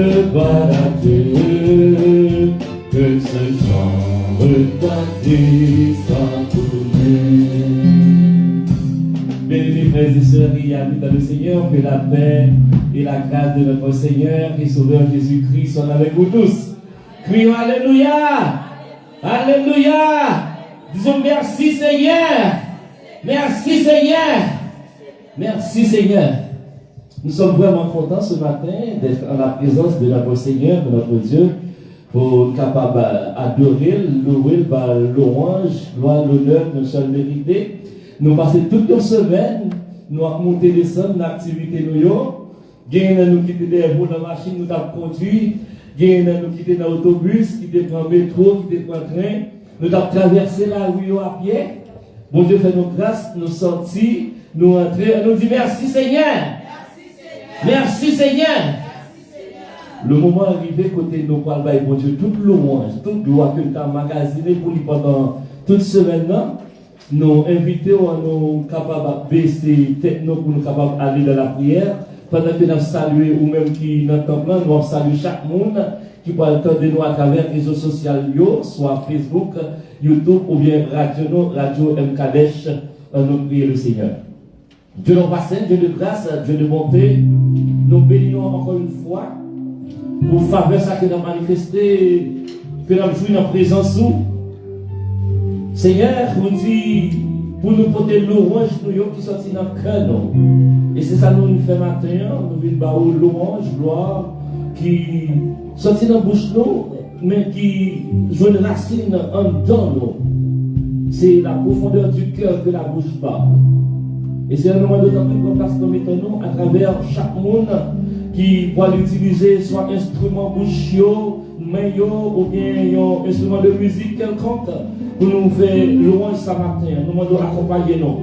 Gloire à Dieu, que ce chant retentisse pour nous. Bien-aimés frères et sœurs et amis dans le Seigneur, que la paix et la grâce de notre Seigneur et Sauveur Jésus-Christ soient avec vous tous. Crions Alléluia! Alléluia! Disons merci Seigneur! Merci Seigneur! Merci Seigneur! Nous sommes vraiment contents ce matin d'être en la présence de notre Seigneur, de notre Dieu, pour être capable d'adorer, louer, louange, gloire, l'honneur, nous sommes mérités. Nous passons toute nos semaines, nous avons monté les sommes, l'activité nous nous quitter derrière vous dans la machine, nous avons conduit, nous quitter dans l'autobus, qui prend le métro, qui prend le train, nous avons traversé la rue à pied. Bon Dieu fait nos grâces, nous sortis, nous entrés, nous dit merci Seigneur. Merci Seigneur. Le moment arrivé, côté nos parler, bon Dieu, toute louange, toute gloire que tu as emmagasiné pour lui pendant toute semaine, nous invitons à nous capables de baisser tête pour nous capables d'aller dans la prière. Pendant que nous saluons, ou même qui dans le temple, nous avons salué chaque monde qui peut entendre nous à travers les réseaux sociaux, soit Facebook, YouTube ou bien Radio MKDESH, nous prions le Seigneur. Dieu nous passe, Dieu de grâce, Dieu de bonté, nous bénissons encore une fois pour faveur ça que nous avons manifesté, que nous avons joué dans la présence où. Seigneur, nous dit, pour nous porter louange, nous qui sortent dans le cœur. Et c'est ça que nous faisons matin, nous voulons louange, gloire, qui sortent dans la bouche, mais qui jouent une racine en dedans. C'est la profondeur du cœur que la bouche parle. Et c'est un moment d'autant plus qu'on place comme étonnant à travers chaque monde qui va l'utiliser, soit instrument bouchio, maillot ou bien un instrument de musique quelconque pour nous faire louange ce matin. Nous demandons d'accompagner nous.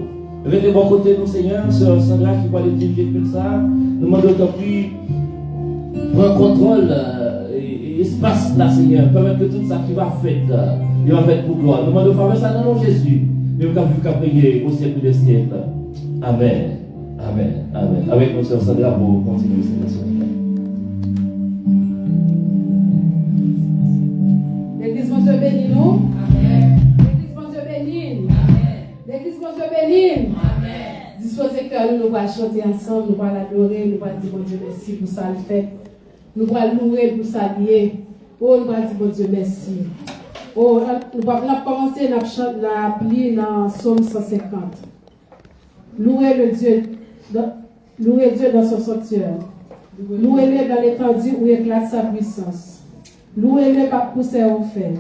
Venez de bon côté nous, Seigneur, Sœur Sandra qui va les diriger tout ça. Nous demandons d'autant plus prendre contrôle et espace là, Seigneur. Permettre que tout ça qui va faire, il va faire pour gloire. Nous demandons faveur ça dans le nom de Jésus. Et nous avons vu qu'à prier au siècle des siècles. Amen. Amen. Amen. Avec nos sœurs Sandra pour continuer cette leçon. L'église mon Dieu bénit nous. Amen. L'église mon Dieu bénit. Amen. L'église mon Dieu bénit. Amen. Disposez que nous allons chanter ensemble, nous allons l'adorer, nous allons dire mon Dieu merci pour ça le fait. Nous allons louer pour ça lier. Oh, nous allons dire mon Dieu merci. Oh, nous allons commencer la prier dans Psaume 150. Louez Dieu dans son sanctuaire. Louez-le dans l'étendue où éclate sa puissance. Louez-le par pousser au fer.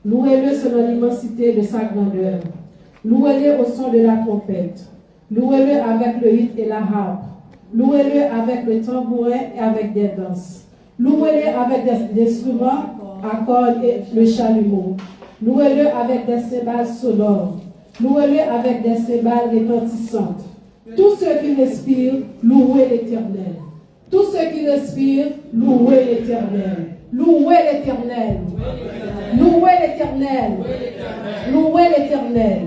Louez-le selon l'immensité de sa grandeur. Louez-le au son de la trompette. Louez-le avec le luth et la harpe. Louez-le avec le tambourin et avec des danses. Louez-le avec des instruments à cordes et le chalumeau. Louez-le avec des cymbales sonores. Louez-le avec des cymbales retentissantes. Tous ceux qui respirent, louez l'Éternel. Tous ceux qui respirent, louez l'Éternel. Louez l'Éternel. Louez l'Éternel. Louez l'Éternel.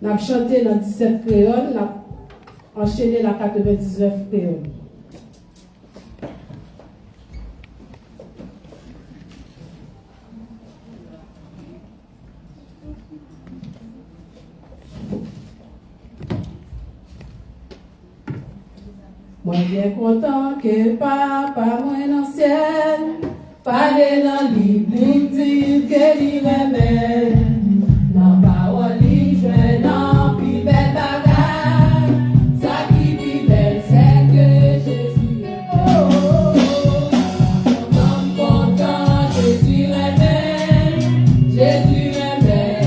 Nous avons chanté dans 17 créoles, nous avons enchaîné dans 99 créoles. Moi bien content que papa moi dans le ciel parle dans le livre dit que il remet dans parole il joue dans plus belle bagarre ça qui plus belle c'est que Jésus content Jésus remet Jésus remet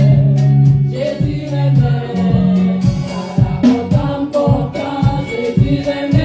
Jésus remet content Jésus remet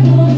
Ou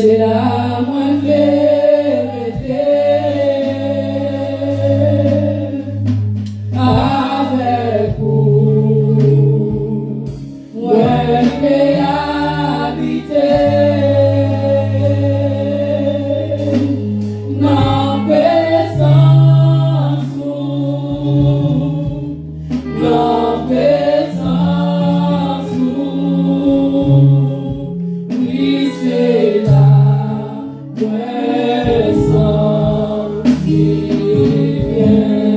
c'est là, moi, avec vous, ouais, mais habiter dans présence, oui, c'est la présence qui vient.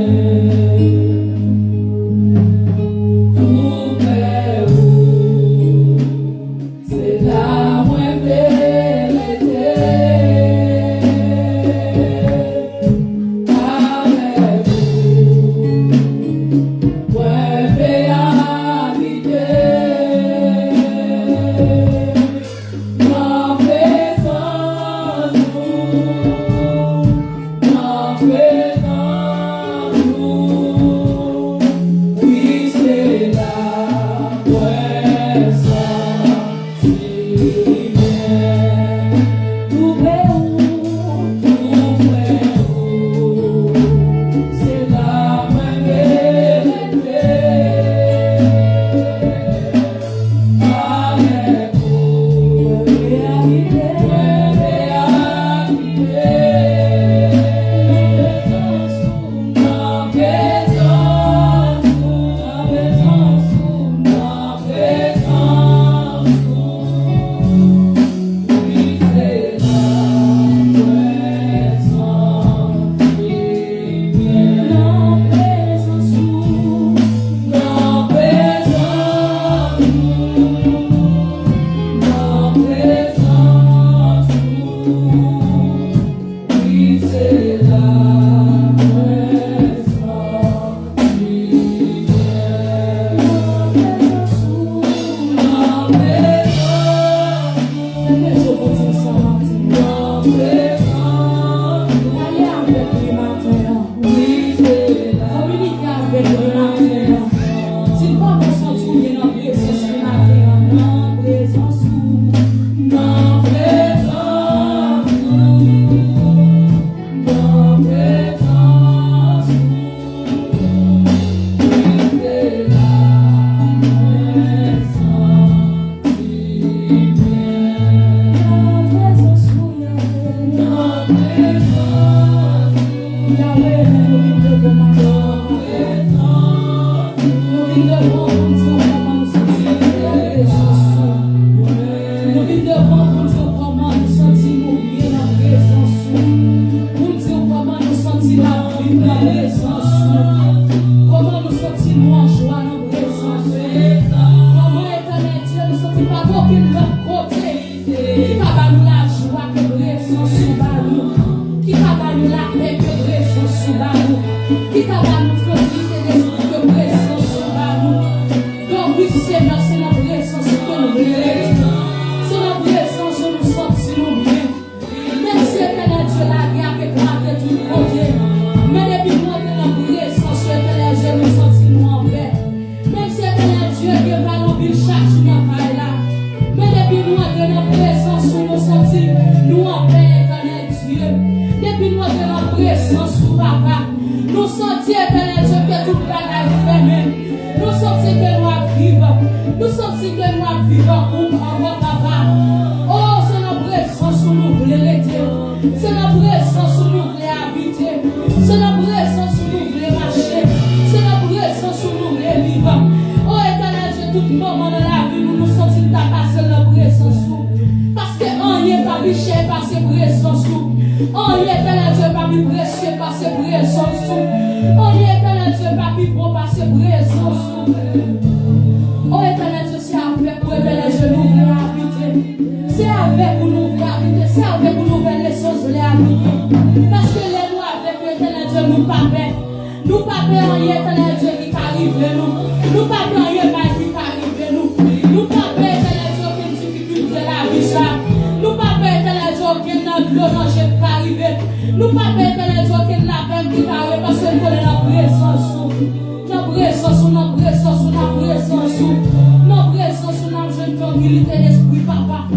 Tranquillité d'esprit, papa.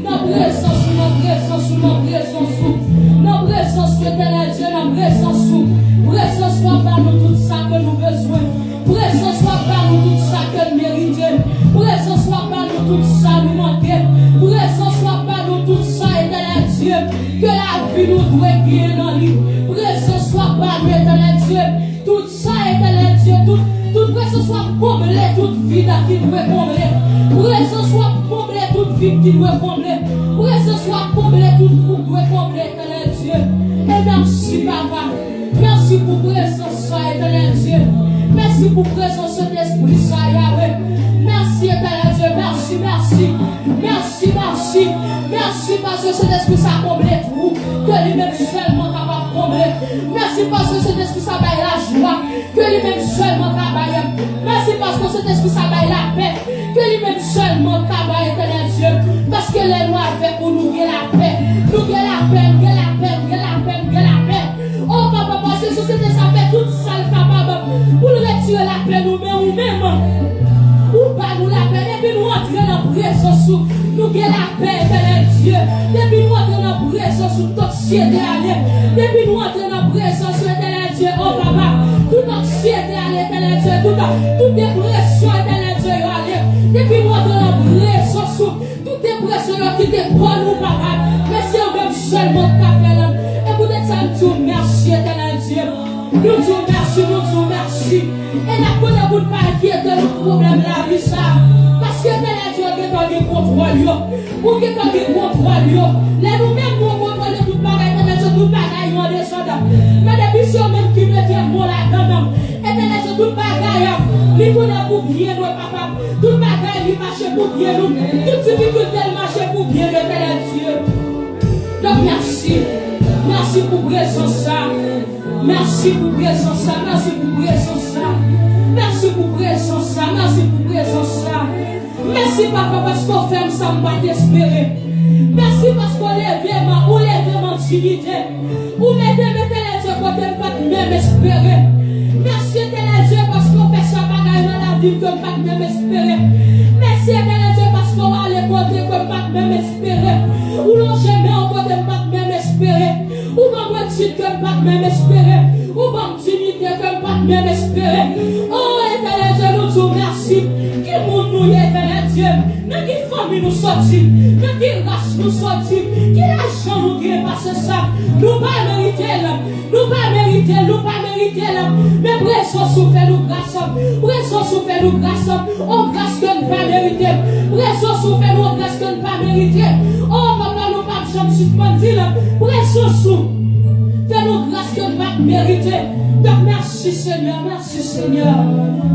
Notre présence, tout ça nous manquait. Présence soit pas nous tout ça, éternel Dieu. Que la vie nous doit guérir dans lui. Présence soit pas nous, éternel Dieu. Tout ça, éternel Dieu. Toute présence soit comblée, toute vide qui doit combler. Présence soit comblée, toute vide qui doit combler. Présence soit comblée, toute troupe doit combler, éternel Dieu. Et merci, Papa. Merci pour présence, éternel Dieu. Merci pour présence de l'Esprit, Yahweh. Merci, éternel Dieu. Merci, merci. Merci, merci. Merci parce que cet esprit ça comble tout. Que lui-même seulement capable de combler. Merci parce que cet esprit ça baille la joie. Que lui-même seulement capable. Merci parce que cet esprit ça baille la paix. Que lui-même seulement capable, éternel Dieu. Parce que les lois fait pour nous gagner la paix. Nous gagner la paix, gagner la paix, gagner la paix, gagner la paix. Oh papa, parce que société ça fait toute seule capable pour nous retirer la paix nous-mêmes ou même. Ou pas nous la paix, et puis nous entrer dans la présence, nous gagnons la paix, éternel Dieu. Depuis nous entrer dans la présence, toute anxiété allée. Depuis nous entrer dans la présence, éternel Dieu, oh papa, toute anxiété allée, éternel Dieu, toute dépression, éternel Dieu, allée. Depuis nous entrer dans la présence, toute dépression qui te prend nous, papa. Merci au même seulement de ta paix. Et vous êtes ça, nous merci, éternel Dieu. Nous disons merci, nous disons merci. Et la connaît vous pas inquiéter le problème de la vie ça. Parce que éternel Dieu, vous avez contrôle. Vous avez contrôle. Les nous-mêmes, nous contrôlons tout pareil, éternel Dieu, tout pareil, en descendant. Mais depuis ce même qui mettait mon là-dedans, éternel Dieu, tout pareil, lui connaît pour bien nous, papa. Tout pareil, lui marche pour bien nous. Toute difficulté, il marche pour bien nous, éternel Dieu. Donc merci. Merci pour présence ça. Merci pour présence ça. Merci pour présence ça. Merci pour présence ça. Merci pour présence ça. Merci papa parce qu'on ferme ça, on va t'espérer. Merci parce qu'on lève ma dignité. Ou mettez les Dieu quand on va même espérer. Merci éternel Dieu parce qu'on fait ça bagaille dans la vie qu'on va même espérer. Merci éternel Dieu parce qu'on va aller côté qu'on va même espérer. Ou l'on jamais on va même espérer. Ou bon titre qu'on va même espérer. Ou bon dignité qu'on va même espérer. Oh éternel Dieu, nous disons merci. Qui nous éternel Dieu. Dans quelle famille nous sortis. Dans quelle race nous sortis. Quel argent nous gagne parce ça. Nous pas mériter là. Nous pas mériter là. Mais présence fait nous grâce. Présence fait nous grâce. On grâce que nous pas mériter. Présence fait nous grâce que nous pas mériter. Oh papa, nous pas jamais suspendu là. Présence fait nous grâce que nous pas mériter. Donc merci Seigneur, merci Seigneur.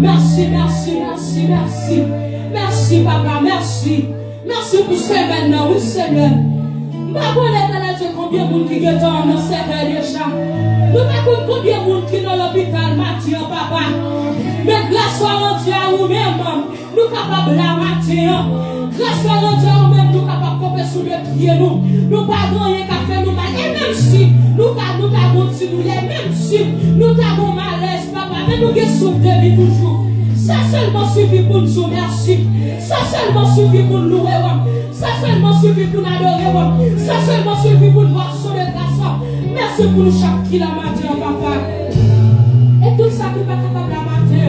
Merci, merci, merci, merci. Merci papa, merci. Merci pour ce maintenant, oui Seigneur. Nous ne connaissons pas combien de monde qui est dans le cercle déjà. Nous ne connaissons pas combien de monde qui est dans l'hôpital, Mathieu, papa. Mais grâce à Dieu, nous-mêmes, nous sommes capables de la matin. Grâce à Dieu, nous-mêmes, nous sommes capables de couper sous le pied. Nous ne pouvons rien faire, nous. Et même si nous avons si nous les, même si nous avons malaise, papa, mais nous avons souffle de vie toujours. Ça seulement suffit pour nous dire merci. Ça seulement suffit pour nous louer. Ça seulement suffit pour nous adorer. Ça seulement suffit pour nous voir sur le grâce. Merci pour nous chaque qui la matin, papa. Et tout ça qui n'est pas capable de la matin.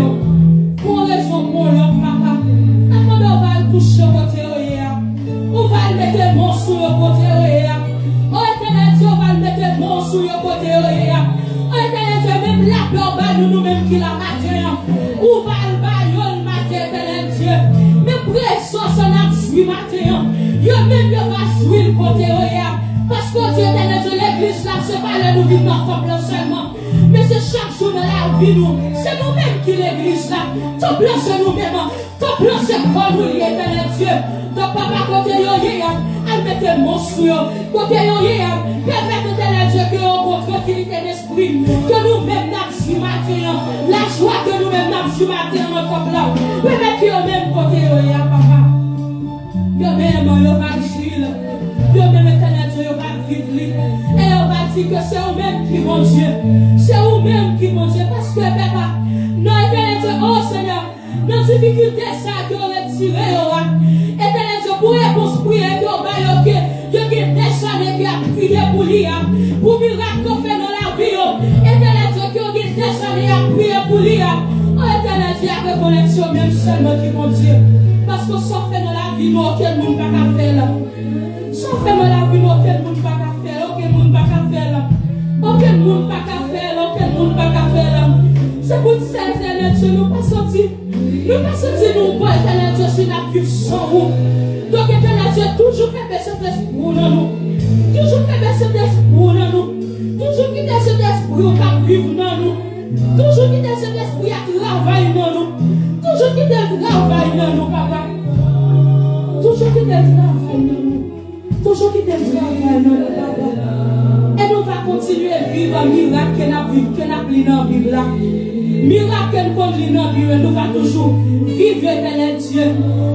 Pour raison pour l'homme, papa. Avant on va le toucher au côté. On va le mettre bon sur le côté. Oh, éternel Dieu, on va le mettre bon sur le côté. Oh, éternel Dieu, même la peur, nous-mêmes qui la matin. On va le bailler le matin, éternel Dieu. Mais présence, on a joué matin. Yo même yo va jouer le côté. Parce que Dieu, éternel Dieu, l'église là, c'est pas là nous vivons dans le seulement. Mais c'est chaque jour dans la vie, nous. C'est nous-mêmes qui l'église là. Ton plan, c'est nous-mêmes. Ton plan, c'est quoi nous, éternel Dieu. Donc, papa, côté yo, elle mette mon sur. Côté yo, permettez, éternel Dieu, que nous avons tranquillité d'esprit. Que nous-mêmes, nous matin. La joie que nous-mêmes, nous matin, notre là. Permettez yo même côté yo, papa. Yo même, yo va agir. Yo même, éternel Dieu, yo va vivre. Et on va dire que c'est vous-même qui mon Dieu. C'est vous-même qui mon Dieu. Parce que, papa, non, éternel Dieu, oh Seigneur, dans la difficulté, ça qui aurait tiré, éternel Dieu, pour réponse prière, que vous voyez, il y a des personnes qui ont prié pour lui, pour miracle qu'on fait dans la vie. Éternel Dieu, qui ont des personnes qui ont prié pour lui. Oh, éternel Dieu, avec connexion, même seulement qui mon Dieu. Parce qu'on s'en fait dans la vie. vie, nous, aucun monde pas qu'à faire là. Sans faire la vie, nous, aucun monde pas qu'à faire, aucun monde pas qu'à faire là. Aucun monde pas qu'à faire, aucun monde pas qu'à faire là. C'est pour ça, éternel Dieu, nous pas sortir. Nous pas sortir, nous, pour éternel Dieu, sur la vie sans vous. Donc, éternel Dieu, toujours fait baisser cet esprit dans nous. Toujours fait baisser cet esprit dans nous. Toujours quitter cet esprit qui vivre dans nous. Toujours quitter cet esprit qui travaille dans nous. Toujours quitter le travail dans nous, papa. Toujours quitter le travail dans nous. Toujours quitter le travail dans nous, papa. Et nous allons continuer à vivre un miracle que nous avons dans la Bible. Miracle qu'on lit dans la Bible, nous allons toujours vivre éternel Dieu.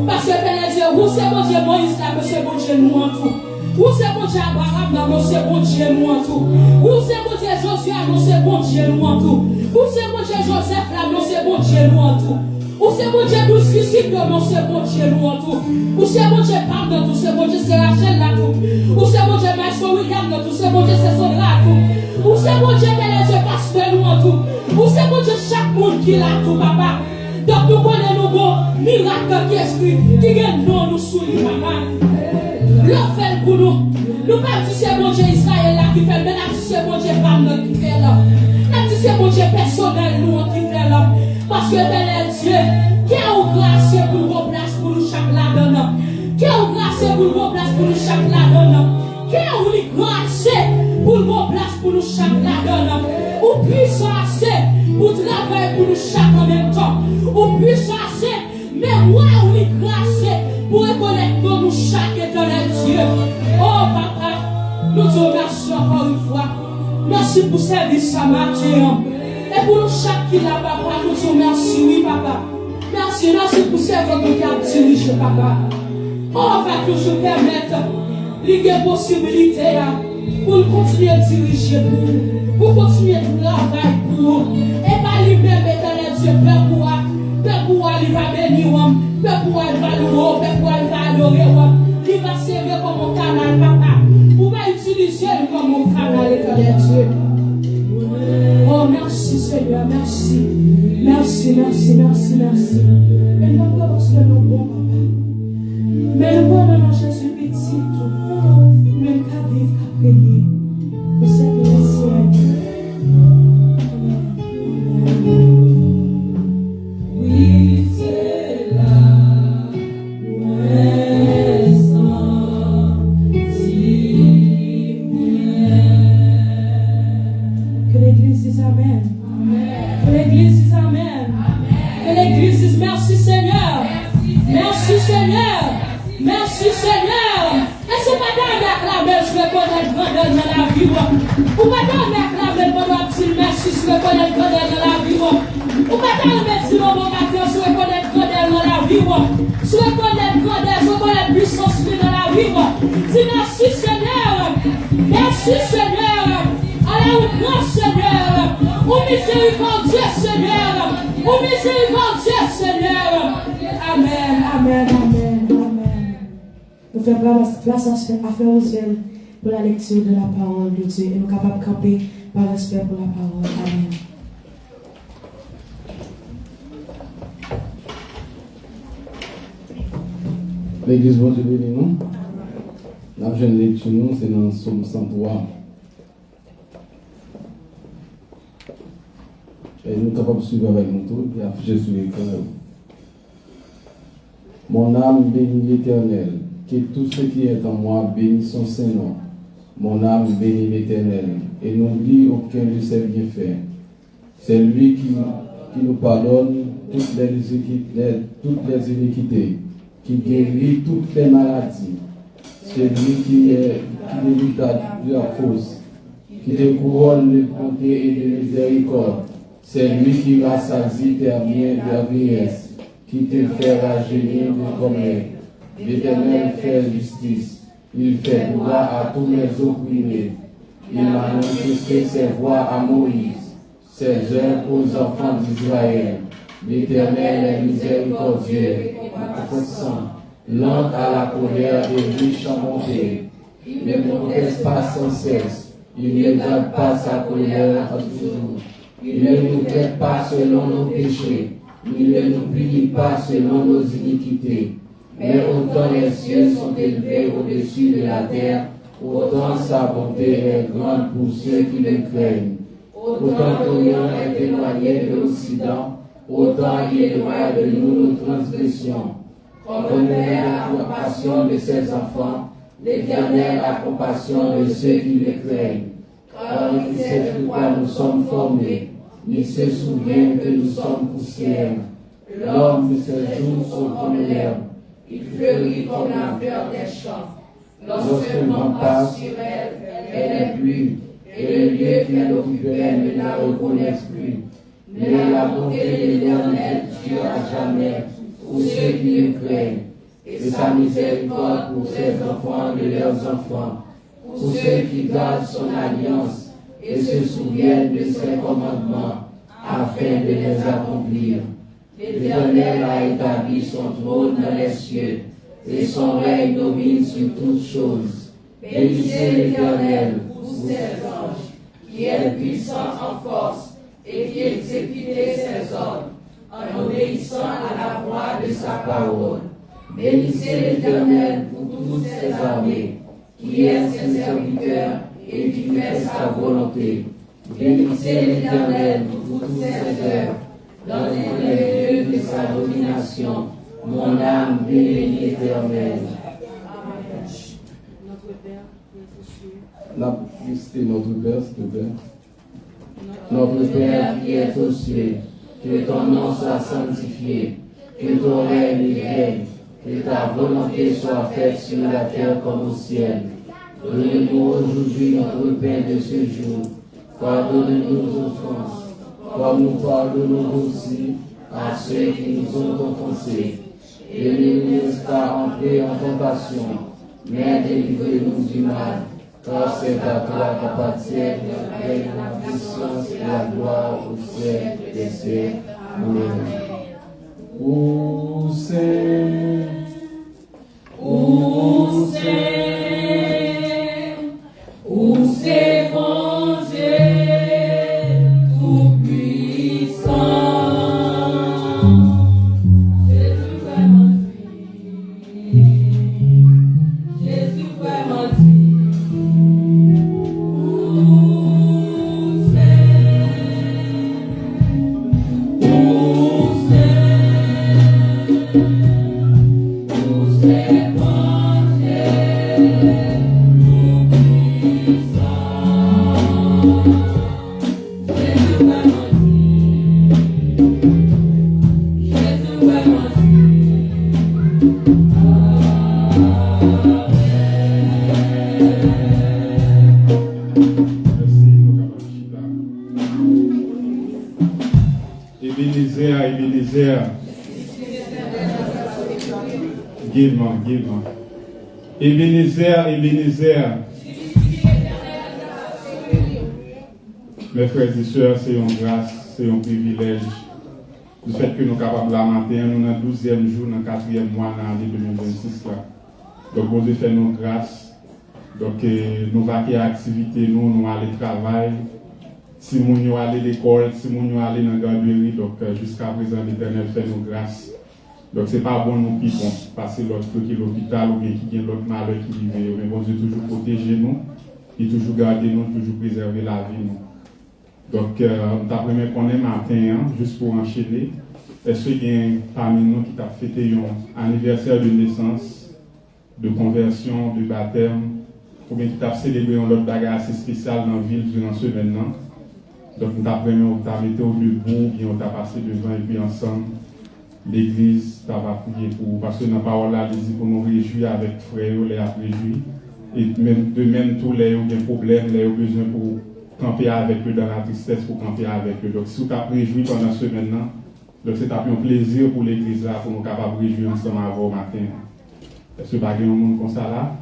Parce que éternel Dieu, vous c'est bon Dieu Moïse, là, c'est bon Dieu nous en tout. Vous c'est bon Dieu Abraham, là, c'est bon Dieu nous en tout. Vous c'est bon Dieu Josué, c'est bon Dieu nous en tout. Vous c'est bon Dieu Joseph, là, c'est bon Dieu nous en tout. Vous c'est bon Dieu douce disciples, c'est bon Dieu nous en tout. Vous c'est bon Dieu Pam, tout c'est bon Dieu c'est Rachel, là, tout. Vous c'est bon Dieu Maestro William, tout c'est bon Dieu c'est Sondra, tout. Vous c'est bon Dieu Dieu pasteur nous en tout. Vous c'est bon Dieu chaque monde qui l'a tout, papa. Donc nous connaissons bon miracle qui esprit qui gagne nous sous lui, papa. L'on fait pour nous. Nous pas si c'est bon Dieu Israël là qui fait, mais là si c'est bon Dieu Pam qui fait là. Là si c'est bon Dieu personnel nous qui fait là. Parce que éternel Dieu, qui a eu grâce pour vos places pour nous chaque là-dedans. Qui a eu grâce pour vos places pour nous chaque là-dedans. Qui a eu grâce pour vos places pour nous chaque là-dedans. Ou puissant assez pour travailler pour nous chaque en même temps. Ou puissant assez, mais moi, oui, grâce pour reconnaître nous chaque éternel Dieu. Oh papa, nous te remercions encore une fois. Merci pour service à matin. Et pour nous chaque qui là, papa, nous te remercions, oui, papa. Merci pour servir qui a dirigé, papa. On va toujours permettre les possibilités pour nous continuer à diriger, pour continuer à travailler pour nous. Et pas lui-même, éternel Dieu, Père pour il va bénir, Père pour il va louer, Père pour il va adorer, il va servir comme un canal, papa. Pour va utiliser comme un canal, éternel Dieu. Oh, merci Seigneur, merci. Merci. Et nous parce que nous bon, papa. Mais nous bon dans Jésus petit, même qu'à vivre, qu'à prier. Au Seigneur du ciel. Oui, c'est là où est que l'église dise Amen. Que l'église dise Amen. Que l'église dise merci Seigneur. Merci Seigneur. Merci Seigneur. Et c'est pas dans l'acclamer, je reconnais grandeur dans la vie. Ou pas dans l'acclamer pendant dire merci, je reconnais grandeur dans la vie. Ou pas dans le métier, mon bon matin, je reconnais grandeur dans la vie. Je reconnais grandeur, je reconnais puissance dans la vie. Dis merci Seigneur. Merci Seigneur. Alors, grand Seigneur, au miséricordieux Seigneur, au miséricordieux Seigneur. Amen. Nous faisons place à faire aux yeux pour la lecture de la parole de Dieu et nous sommes capables de camper par respect pour la parole. Amen. L'église, bon Dieu béni nous. La jeune lecture, c'est dans le psaume 103. Et nous sommes capables de suivre avec nous tous et afficher sur l'écran. Mon âme bénit l'Éternel, que tout ce qui est en moi bénisse son Saint-Nom. Mon âme bénit l'Éternel, et n'oublie aucun de ses bienfaits. C'est lui qui nous pardonne toutes les iniquités, qui guérit toutes les maladies. C'est lui qui évite la fausse, qui te couronne de bonté et de miséricorde. C'est lui qui rassasie tes biens de la vieillesse, qui te fait rajeunir de colère. L'Éternel fait justice, il fait droit à tous les opprimés. Il a manifesté ses voies à Moïse, ses œuvres aux enfants d'Israël. L'Éternel est miséricordieux et compatissant, lent à la colère et riche en bonté. Il ne proteste pas sans cesse, il ne garde pas sa colère en toujours. Il ne nous traite pas selon nos péchés, il ne nous punit pas selon nos iniquités. Mais autant les cieux sont élevés au-dessus de la terre, autant sa bonté est grande pour ceux qui le craignent. Autant l'Orient est éloigné de l'Occident, autant il éloigne de nous nos transgressions. Comme le Père a compassion de ses enfants, l'Éternel a compassion de ceux qui le craignent. Car il sait de quoi nous sommes formés, il se souvient que nous sommes poussière. L'homme de ses jours sont comme l'herbe, il fleurit comme la fleur des champs. Lorsque l'on passe sur elle, elle est plus, et le lieu qu'elle occupait ne la reconnaissent plus. Mais la bonté de l'Éternel dure à jamais pour ceux qui le craignent, et sa miséricorde pour ses enfants de leurs enfants, pour ceux qui gardent son alliance et se souviennent de ses commandements, afin de les accomplir. L'Éternel a établi son trône dans les cieux, et son règne domine sur toutes choses. Bénissez l'Éternel, vous ses anges, qui est puissant en force, et qui exécute ses ordres, en obéissant à la voix de sa parole. Bénissez l'Éternel, vous toutes ses armées, qui est ses serviteurs, et qui fait sa volonté. Bénissez l'Éternel, vous toutes ses œuvres, dans les lieux de sa domination. Mon âme bénit l'Éternel. La Christé, notre Père, s'il te plaît. Notre Père qui es aux cieux, que ton nom soit sanctifié, que ton règne vienne, que ta volonté soit faite sur la terre comme au ciel. Donne-nous aujourd'hui notre pain de ce jour. Pardonne-nous nos offenses, comme nous pardonnons aussi à ceux qui nous ont offensés. Et ne nous laisse pas entrer en tentation, mais délivre-nous du mal. Car c'est à toi qu'appartiennent le règne, la puissance et la gloire au siècle des siècles. Amen. Où c'est Mon Dieu tout-puissant, Jésus vraiment Jésus vraiment Ebenezer. Give-moi. Ebenezer. Mes frères et sœurs, c'est une grâce, c'est un privilège. Le fait que nous sommes capables de lamenter, nous sommes dans le 12e jour, dans le 4e mois, dans l'année 2026. Là. Donc, bon Dieu fait nos grâces. Donc, nous vaquer à l'activité, nous allons travailler. Si nous allons aller à l'école, si nous allons aller dans la garderie, donc jusqu'à présent, l'Éternel fait nos grâces. Donc, ce n'est pas bon nous qui vont passer l'autre qui est l'hôpital ou bien qui vient l'autre malheur qui vit. Mais bon Dieu toujours protéger nous, et toujours garder nous, toujours préserver la vie. Nous. Donc, d'après mes qu'on est matin, juste pour enchaîner, est-ce qu'il y a parmi nous qui a fêté un anniversaire de naissance, de conversion, de baptême, ou bien qui a célébré un autre bagarre assez spécial dans la ville durant ce maintenant? Donc, nous avons mis au debout, bien on a passé devant et puis ensemble, l'église, ça va prier pour, parce que dans la parole là, il dit pour nous réjouir avec frères, les réjouir. Et même, de même, tous les problèmes, les besoin pour camper avec eux dans la tristesse, pour camper avec eux. Donc, si vous avez réjoui pendant ce maintenant, donc c'est un plaisir pour l'église là, pour nous capables de réjouir ensemble avant le matin. Est-ce que vous avez un monde comme ça là?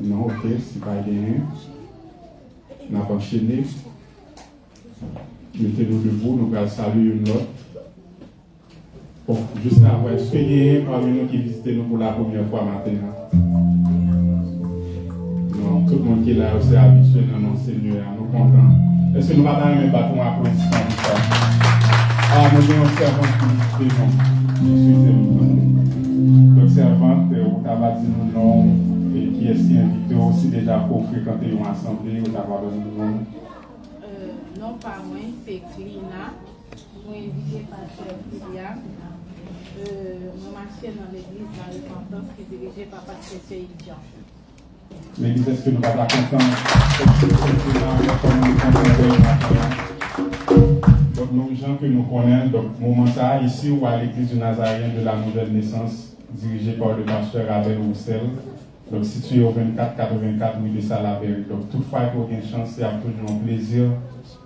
Non, ok, c'est pas bien. On a enchaîné. Mettez-nous debout, nous allons saluer une autre. Bon, juste après, est-ce qu'il y a parmi nous qui visitent nous pour la première fois maintenant? Non, tout le monde qui est là aussi habitué dans mon Seigneur, nous contents. Est-ce que nous allons même battre un applaudissement pour ça? Ah, nous avons un servant qui visite, non. Excusez-moi. vous aussi déjà pour fréquenter une assemblée ou d'avoir besoin de nom? Non, pas moi, c'est Clina. Moi, invité par Filia. Moi, marché dans l'église dans le Repentance qui est dirigée par Pasteur Jean. L'église, est-ce que nous allons content? Donc, nous, gens que nous connaissons, donc, moment ça, ici, ou à l'église du Nazaréen de la Nouvelle Naissance, dirigée par le pasteur Abel Roussel, donc situé au 24-84 rue de Salaberry. Donc, toutefois, il y a une chance, c'est toujours un plaisir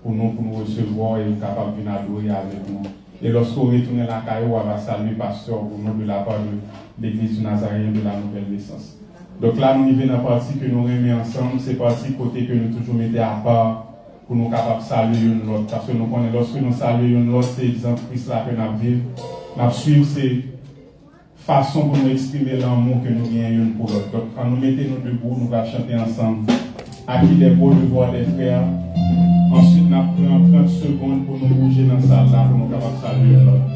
pour nous recevoir et être capable de venir adorer avec nous. Et lorsque vous retournez à la caille, on va saluer le pasteur au nom de la part de l'église du Nazaréen de la Nouvelle Naissance. Donc là, nous venons dans la partie que nous remettons ensemble, c'est partie côté que nous toujours mettons à part pour nous capables de saluer une autre. Parce que nous connaissons, lorsque nous saluons une autre, c'est l'exemple Christ là que nous vivons. Nous suivons ces façons pour nous exprimer l'amour que nous gagnons une pour l'autre. Donc quand nous mettons nous debout, nous allons chanter ensemble. À qui des beaux devoirs des frères. Ensuite, nous prenons 30 secondes pour nous bouger dans la salle là pour nous capables de saluer l'autre.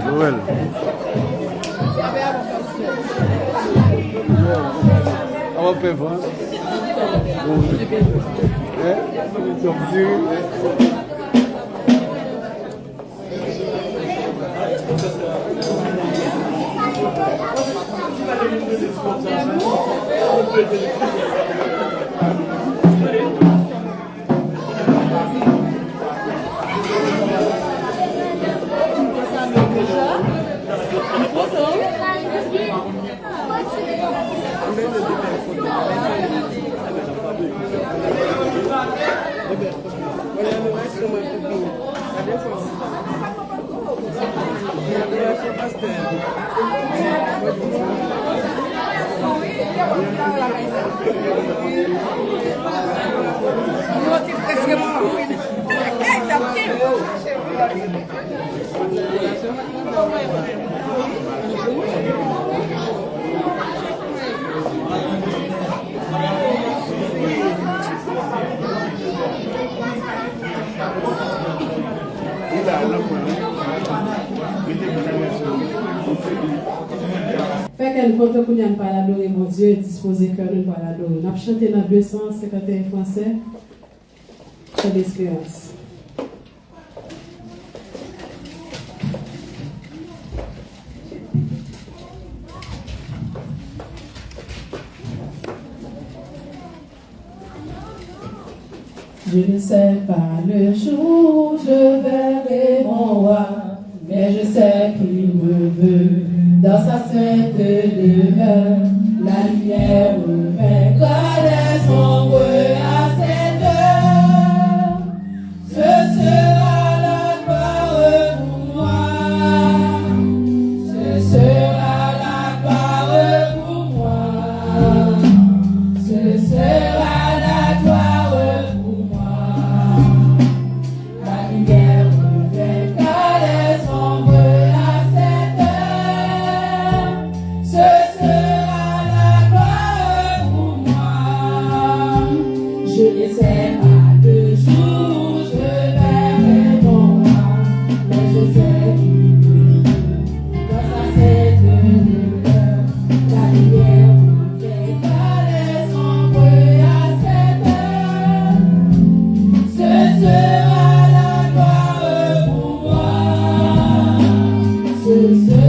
Noël. On va faire voir. Fait qu'elle compte qu'on n'a pas l'adorer mon Dieu et disposer cœur de pas l'adorer. On a chanté dans 251 français. Chant d'espérance. Je ne sais pas le jour où je verrai mon roi, mais je sais qu'il me veut dans sa sainte demeure. La lumière vaincra des ombres à cette heure. Ce sera la gloire pour moi. Ce sera la gloire pour moi. Ce sera la gloire pour moi. La lumière vaincra les ombres à cette heure. Ce sera la gloire. Yeah.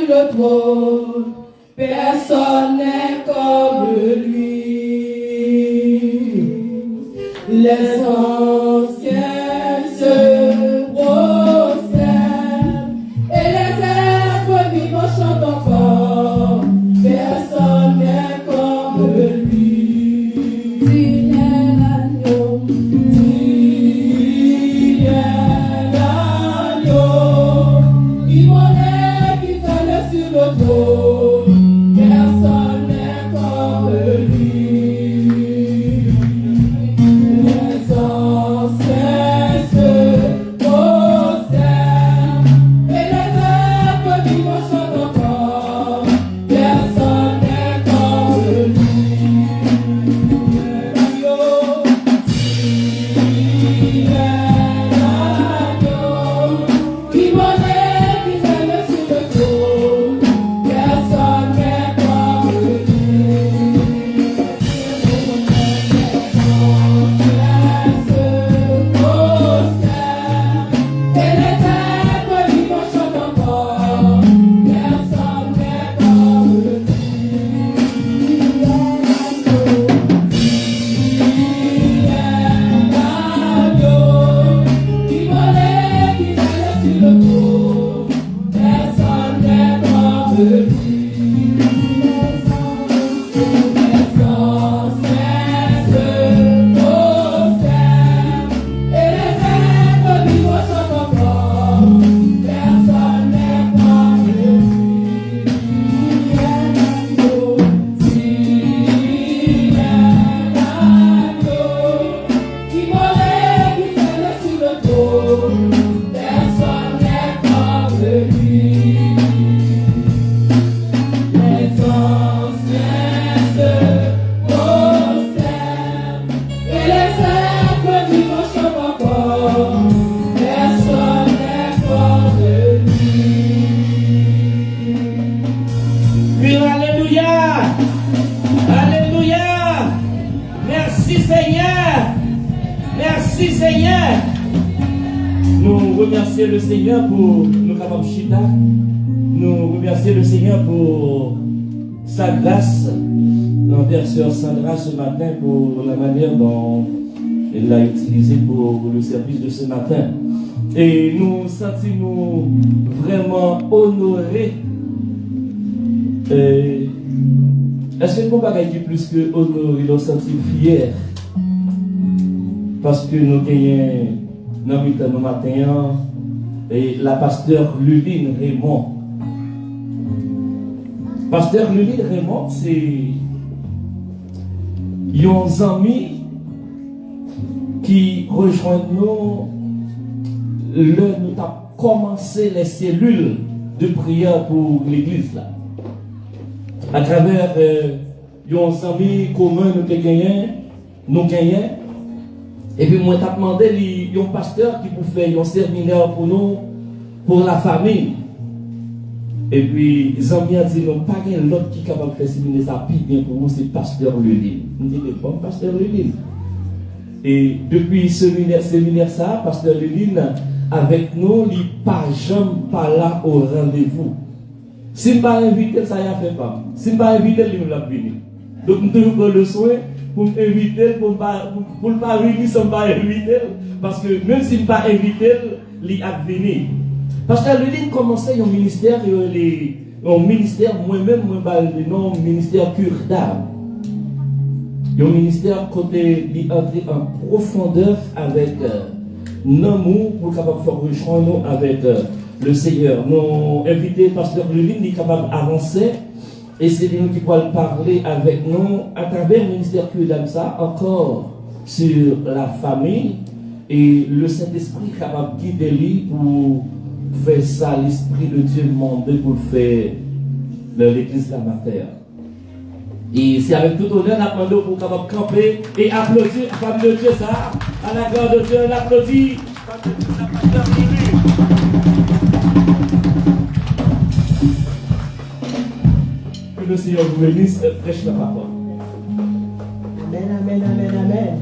sur le trône, personne n'est comme lui. Les anciens se prosternent et les êtres vivants chantent encore. Personne n'est comme lui. Il est l'agneau, il est l'agneau, il monnaie qui s'allait sur le trône. Personne n'est comme lui. Les anciens se prosternent et les êtres vivants chantent encore. Personne n'est comme lui. Il est l'agneau, qui monnaie qui s'élève sur le trône. Personne n'est comme lui. Et les êtres vivants chantent encore. Personne n'est comme lui. Il est l'agneau, qui volait, qui s'élève sur le trône. Personne n'est comme lui. Les anciens se prosternent et les êtres vivants chantent encore. Personne n'est comme lui. Il est l'agneau, qui volait, qui s'élève sur le trône. Personne n'est comme lui. Les anciens se prosternent et les êtres vivants chantent encore. Personne n'est comme lui. Puis alléluia. Alléluia. Merci Seigneur. Merci Seigneur. Nous remercions le Seigneur pour nous capables chita. Nous remercions le Seigneur pour sa grâce envers Sœur Sandra ce matin, pour la manière dont elle l'a utilisé pour le service de ce matin. Et nous sentons vraiment honorés. Est-ce que nous ne pouvons pas dire plus que honorés, nous sentir fiers? Parce que nous gagnons dans le matin et la pasteur Luline Raymond. Pasteur Luline Raymond, c'est un ami qui rejoint nous nous avons commencé les cellules de prière pour l'église là. À travers un ami commun nous gagnons. Et puis moi t'ai demandé un pasteur qui pour faire un séminaire pour nous, pour la famille. Et puis Zambia a dit non, pas l'autre qui est capable de faire séminaire ça plus bien pour nous, c'est pasteur Luline. On dit mais bon pasteur Luline. Et depuis ce séminaire ça, pasteur Luline avec nous, il n'est pas jamais là au rendez-vous. Si je ne pas invité, ça y a fait pas. Si je ne pas invité, il ne l'a pas venu. Donc nous devons le souhait pour m'inviter, pour ne pas venir sans pas inviter. Parce que même si je ne pas invité, il a venu. Parce que Luline commençait un ministère, moi-même, le nom ministère cure d'âme. Un ministère côté d'entrer en profondeur avec l'amour pour capable faire rejoindre nous avec le Seigneur. Nous invité pasteur Luline, il est capable d'avancer. Et c'est lui qui va parler avec nous à travers le ministère cure d'âme ça, encore sur la famille. Et le Saint-Esprit est capable de guider lui pour faire ça, l'Esprit de Dieu demandé pour faire de l'église de la matière. Et c'est avec tout honneur qu'on pour capable camper et applaudir la famille de Dieu ça, à la gloire de Dieu, l'applaudit. Que le Seigneur vous bénisse, prêche la parole. Amen, amen, amen, amen.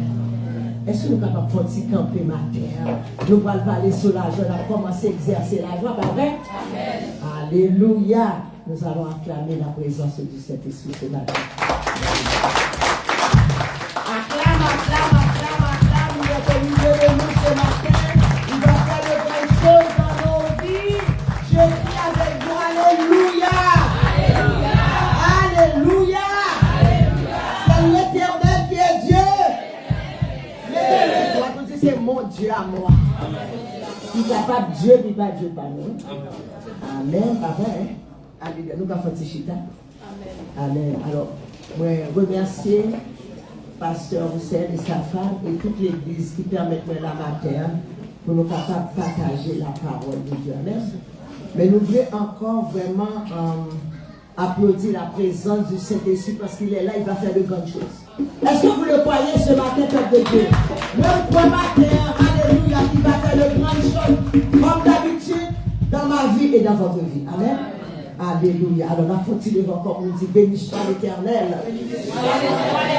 Est-ce que nous sommes capables de camper ma terre? Nous allons parler sur l'argent, nous allons commencer à exercer l'argent, pas vrai? Amen. Alléluia. nous allons acclamer la présence du Saint-Esprit ce matin. Acclame, il est au milieu de nous ce matin. Il va faire de grandes choses dans nos vies. Je prie avec vous, alléluia. Alléluia. C'est l'Éternel qui est Dieu. L'éternel, on dit c'est mon Dieu à moi. Il n'est pas Dieu, il n'est pas Dieu par nous. Amen, papa. Alléluia. Nous allons faire chita. Amen. Alors, je remercie Pasteur Roussel et sa femme et toute l'église qui permettent la matin pour nous capables de partager la parole de Dieu. Amen. Mais nous voulons encore vraiment applaudir la présence du Saint-Esprit parce qu'il est là, il va faire de grandes choses. Est-ce que vous le croyez ce matin, peuple de Dieu? Le point matin, alléluia, il va faire de grandes choses, comme d'habitude, dans ma vie et dans votre vie. Amen. Alléluia. Alors, la faut-il encore nous dit, béni soit l'Éternel.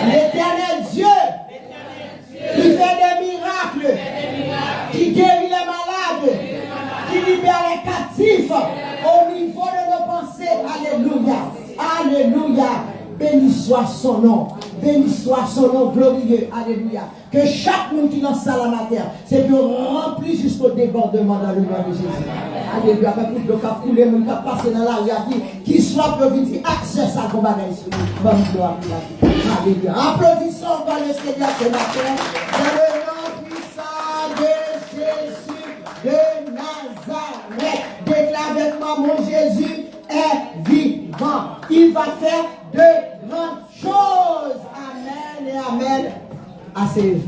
L'Éternel Dieu, qui fait des miracles, qui guérit les malades, qui libère les captifs au niveau de nos pensées. Alléluia. Alléluia. Béni soit son nom. Béni soit son nom glorieux. Alléluia. Que chaque monde qui dans ça la matière, c'est de remplir jusqu'au débordement dans le nom de Jésus. Alléluia. Pour que le cap couler, mon cap passer dans la rue, qui soit providé, accès à combat bonne gloire. Alléluia. Applaudissons encore le Seigneur ce matin. Dans le nom puissant de Jésus de Nazareth. Déclare avec moi, mon Jésus est vivant. Il va faire de grandes choses. Amen et amen. Assez.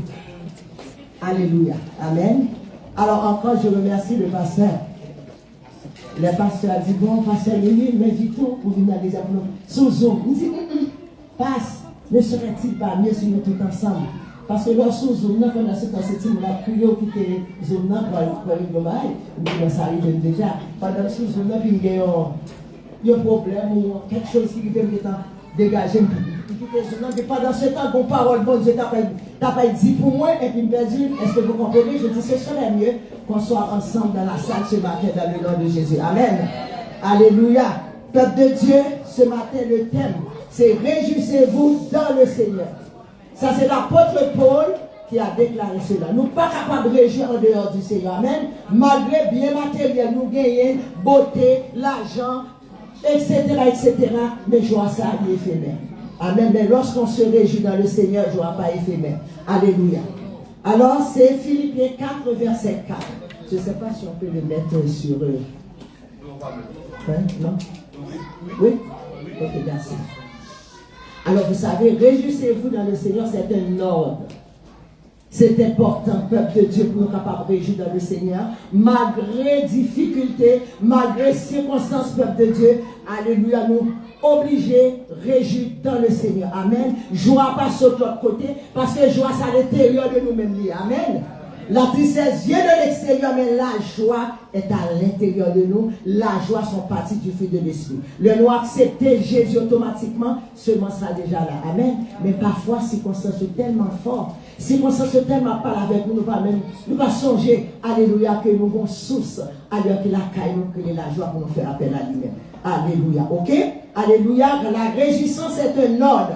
Alléluia. Amen. Alors encore, je remercie le pasteur. Le pasteur a dit, bon, pasteur Lénine, m'invitons pour venir à des applaudissements. Sous Zoom. Il dit, passe, ne serait-il pas mieux si nous tous ensemble? Parce que là, sous Zoom, pendant ce temps-ci, on a crié au quitter Zoom pour aller au bail. Mais ça arrive déjà. Pendant sous Zoom, puis il y a un problème ou quelque chose qui vient de dégager. Pendant ce temps, vos paroles, bon Dieu, t'as pas dit pour moi, et puis me perdu. Est-ce que vous comprenez? Je dis, ce serait mieux qu'on soit ensemble dans la salle ce matin, dans le nom de Jésus. Amen. Alléluia. Peuple de Dieu, ce matin, le thème, c'est réjouissez-vous dans le Seigneur. Ça, c'est l'apôtre Paul qui a déclaré cela. Nous ne sommes pas capables de réjouir en dehors du Seigneur. Amen. Malgré bien matériel, nous gagnons beauté, l'argent, etc., mais joie, ça est éphémère. Amen. Mais lorsqu'on se réjouit dans le Seigneur, joie pas éphémère. Alléluia. Alors, c'est Philippiens 4, verset 4. Je ne sais pas si on peut le mettre sur... non? Oui? Ok, merci. Alors, vous savez, réjouissez-vous dans le Seigneur, c'est un ordre. C'est important, peuple de Dieu, pour nous capables de réjouir dans le Seigneur, malgré difficultés, malgré circonstances, peuple de Dieu. Alléluia, nous obligés, réjouir dans le Seigneur. Amen. Joie pas sur l'autre côté, parce que joie, c'est à l'intérieur de nous-mêmes. Amen. La tristesse vient de l'extérieur, mais la joie est à l'intérieur de nous. La joie sont partie du fruit de l'esprit. Le nous accepter Jésus automatiquement, seulement sera déjà là. Amen. Mais parfois, circonstances sont tellement fortes, circonstances sont tellement pas avec nous, nous pas songer, alléluia, que nous avons source, alors que la caille nous crée la joie pour nous faire appel à lui-même. Alléluia. Ok? Alléluia. La réjouissance est un ordre.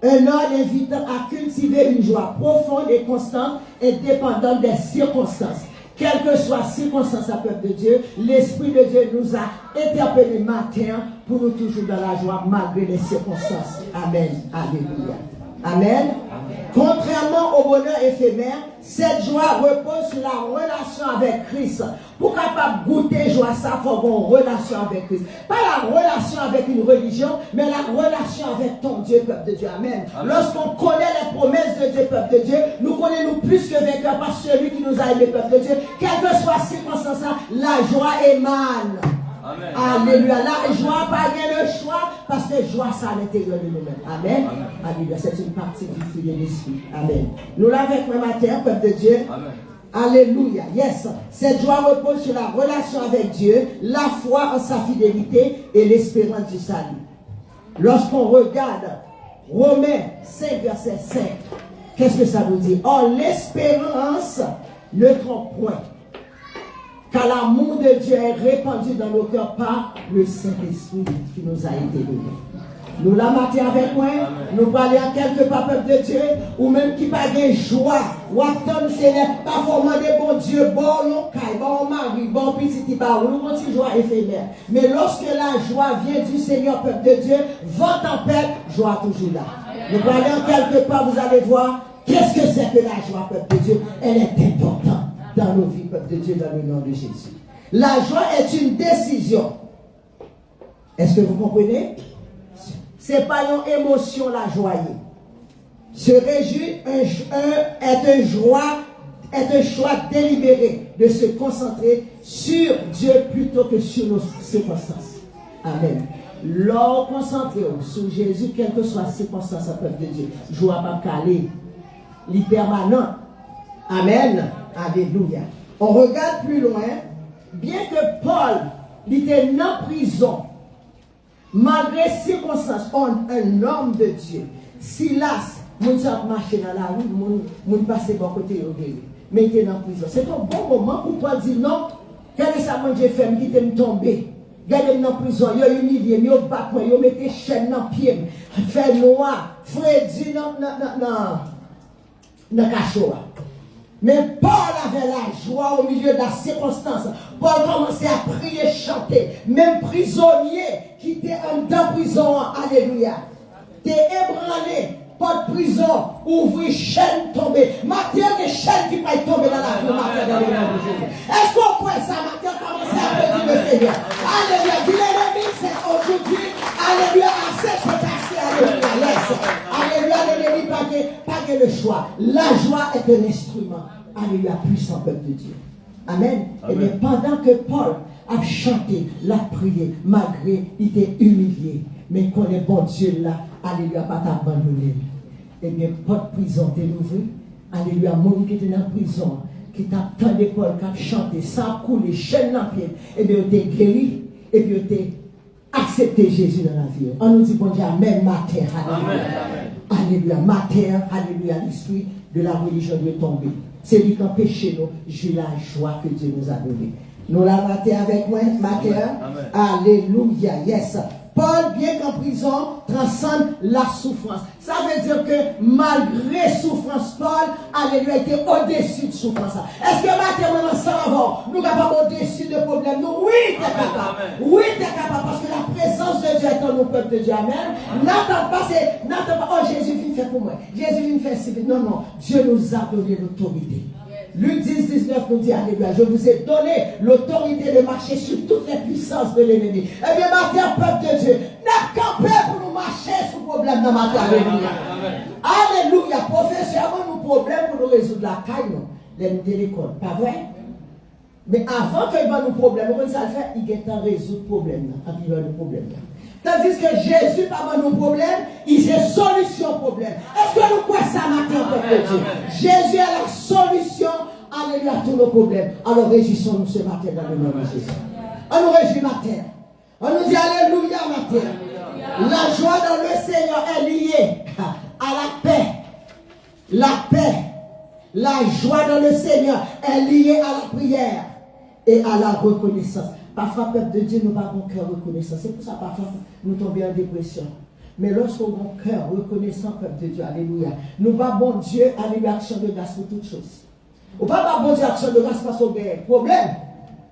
Un ordre invitant à cultiver une joie profonde et constante, indépendante des circonstances. Quelles que soient les circonstances à peuple de Dieu, l'Esprit de Dieu nous a interpellés matin pour nous toujours dans la joie malgré les circonstances. Amen. Alléluia. Amen. Contrairement au bonheur éphémère, cette joie repose sur la relation avec Christ. Pour capable goûter joie, ça faut avoir une relation avec Christ. Pas la relation avec une religion, mais la relation avec ton Dieu, peuple de Dieu. Amen. Lorsqu'on connaît les promesses de Dieu, peuple de Dieu, nous connaissons plus que vainqueurs par celui qui nous a aimés, peuple de Dieu. Quelle que soit la circonstance, la joie émane. Amen. Alléluia. La joie, pas bien le choix, parce que joie, ça à l'intérieur de nous-mêmes. Amen. Alléluia. C'est une partie du fruit de l'esprit. Amen. Nous l'avons avec le matin, peuple de Dieu. Amen. Alléluia. Yes. Cette joie repose sur la relation avec Dieu, la foi en sa fidélité et l'espérance du salut. Lorsqu'on regarde Romains 5, verset 5, qu'est-ce que ça nous dit? Or, l'espérance ne trompe point. car l'amour de Dieu est répandu dans nos cœurs par le Saint-Esprit qui nous a été donné. Nous la matin avec moi, nous parlons à quelque part, peuple de Dieu, ou même qui pas de joie, ou attendre, c'est pas forcément de bon Dieu, bon yon kai, bon mari, bon petit bar, nous avons une joie éphémère. Mais lorsque la joie vient du Seigneur, peuple de Dieu, vent tempête, joie toujours là. Nous parlons quelque part, vous allez voir, qu'est-ce que c'est que la joie, peuple de Dieu? Elle est importante dans nos vies, peuple de Dieu, dans le nom de Jésus. La joie est une décision. Est-ce que vous comprenez? C'est pas une émotion la joie. Se réjouir est un choix délibéré de se concentrer sur Dieu plutôt que sur nos circonstances. Amen. L'or concentré sur Jésus, quelle que soit la circonstance, peuple de Dieu. Joie pas calée, l'hypermanent. Amen. Alléluia. On regarde plus loin. Bien que Paul était en prison, malgré circonstances, un homme de Dieu, Silas, mon marché dans la rue, mon passé bon côté, mais il était en prison. C'est un bon moment pour Paul dire non, regardez ça, moi j'ai fait, qui était tombé. Regardez dans la prison, il a humilié, il a battu, il a mis chaîne dans le pied, fait noir, Freddy dans le cachot. Mais Paul avait la joie au milieu de la circonstance. Paul commençait à prier, chanter. Même prisonnier qui était en dans prison, alléluia. T'es ébranlé, pas de prison, ouvrir chaîne tombée. Matière des chaînes qui peuvent tomber dans la vie, matière dans le nom de Jésus. Est-ce qu'on peut ça, matière commencer à pedir le Seigneur? Alléluia. Dis l'ennemi, c'est aujourd'hui. Alléluia. Assez se passer. Alléluia. Alléluia. L'ennemi, pas que le choix. La joie est un instrument. Alléluia. Puissant peuple de Dieu. Amen. Et bien pendant que Paul a chanté, l'a prié, malgré il était humilié, mais qu'on est bon Dieu là, alléluia, pas t'abandonner. Et bien, pas de prison t'es ouvert. Alléluia, mon qui était en prison, qui t'a entendu Paul, qui a chanté, sans couler, chaîne dans pied, et bien, t'es guéri, et bien, t'es accepté Jésus dans la vie. On nous dit, bon Dieu, amen, ma terre, alléluia. Alléluia, ma terre, alléluia, l'esprit de la religion doit tomber. C'est lui qui empêche nous, j'ai la joie que Dieu nous a donnée. Nous la mater avec moi, ma terre. Alléluia, yes. Paul, bien qu'en prison, transcende la souffrance. Ça veut dire que malgré souffrance, Paul, alléluia, était au-dessus de souffrance. Est-ce que matin, nous savons, nous sommes capables au-dessus de problèmes? Nous, oui, tu es capable. Oui, tu es capable, parce que la présence de Dieu est dans nos peuples de Dieu. Amen. N'attends pas, oh Jésus vient faire pour moi. Jésus vient faire ci. Non, non. Dieu nous a donné l'autorité. Luc 10, 19 nous dit, alléluia, je vous ai donné l'autorité de marcher sur toutes les puissances de l'ennemi. Eh bien, ma terre, peuple de Dieu, n'a campé pour nous marcher sous problème dans ma terre. Alléluia. Alléluia. Professeur, nous problèmes pour nous résoudre la caille, non? Les l'école, pas vrai? Mais avant qu'il y ait nos problèmes, on ça le fait, il est en résoudre le problème, il y a nos problèmes. Tandis que Jésus, pas nos problèmes, il a solution au problème. Est-ce que nous croyons ça matin, peuple de Dieu? Jésus a la solution, alléluia, à tous nos problèmes. Alors réjouissons-nous ce matin dans le nom de Jésus. On nous réjouit matin. On nous dit alléluia matin. La joie dans le Seigneur est liée à la paix. La paix, la joie dans le Seigneur est liée à la prière et à la reconnaissance. Parfois, peuple de Dieu, nous n'avons pas cœur reconnaissant. C'est pour ça parfois nous tombons en dépression. Mais lorsqu'on a un cœur reconnaissant, peuple de Dieu, alléluia, nous avons bon Dieu, alléluia, action de grâce pour toutes choses. Ou pas bon Dieu, action de grâce parce qu'on a un problème.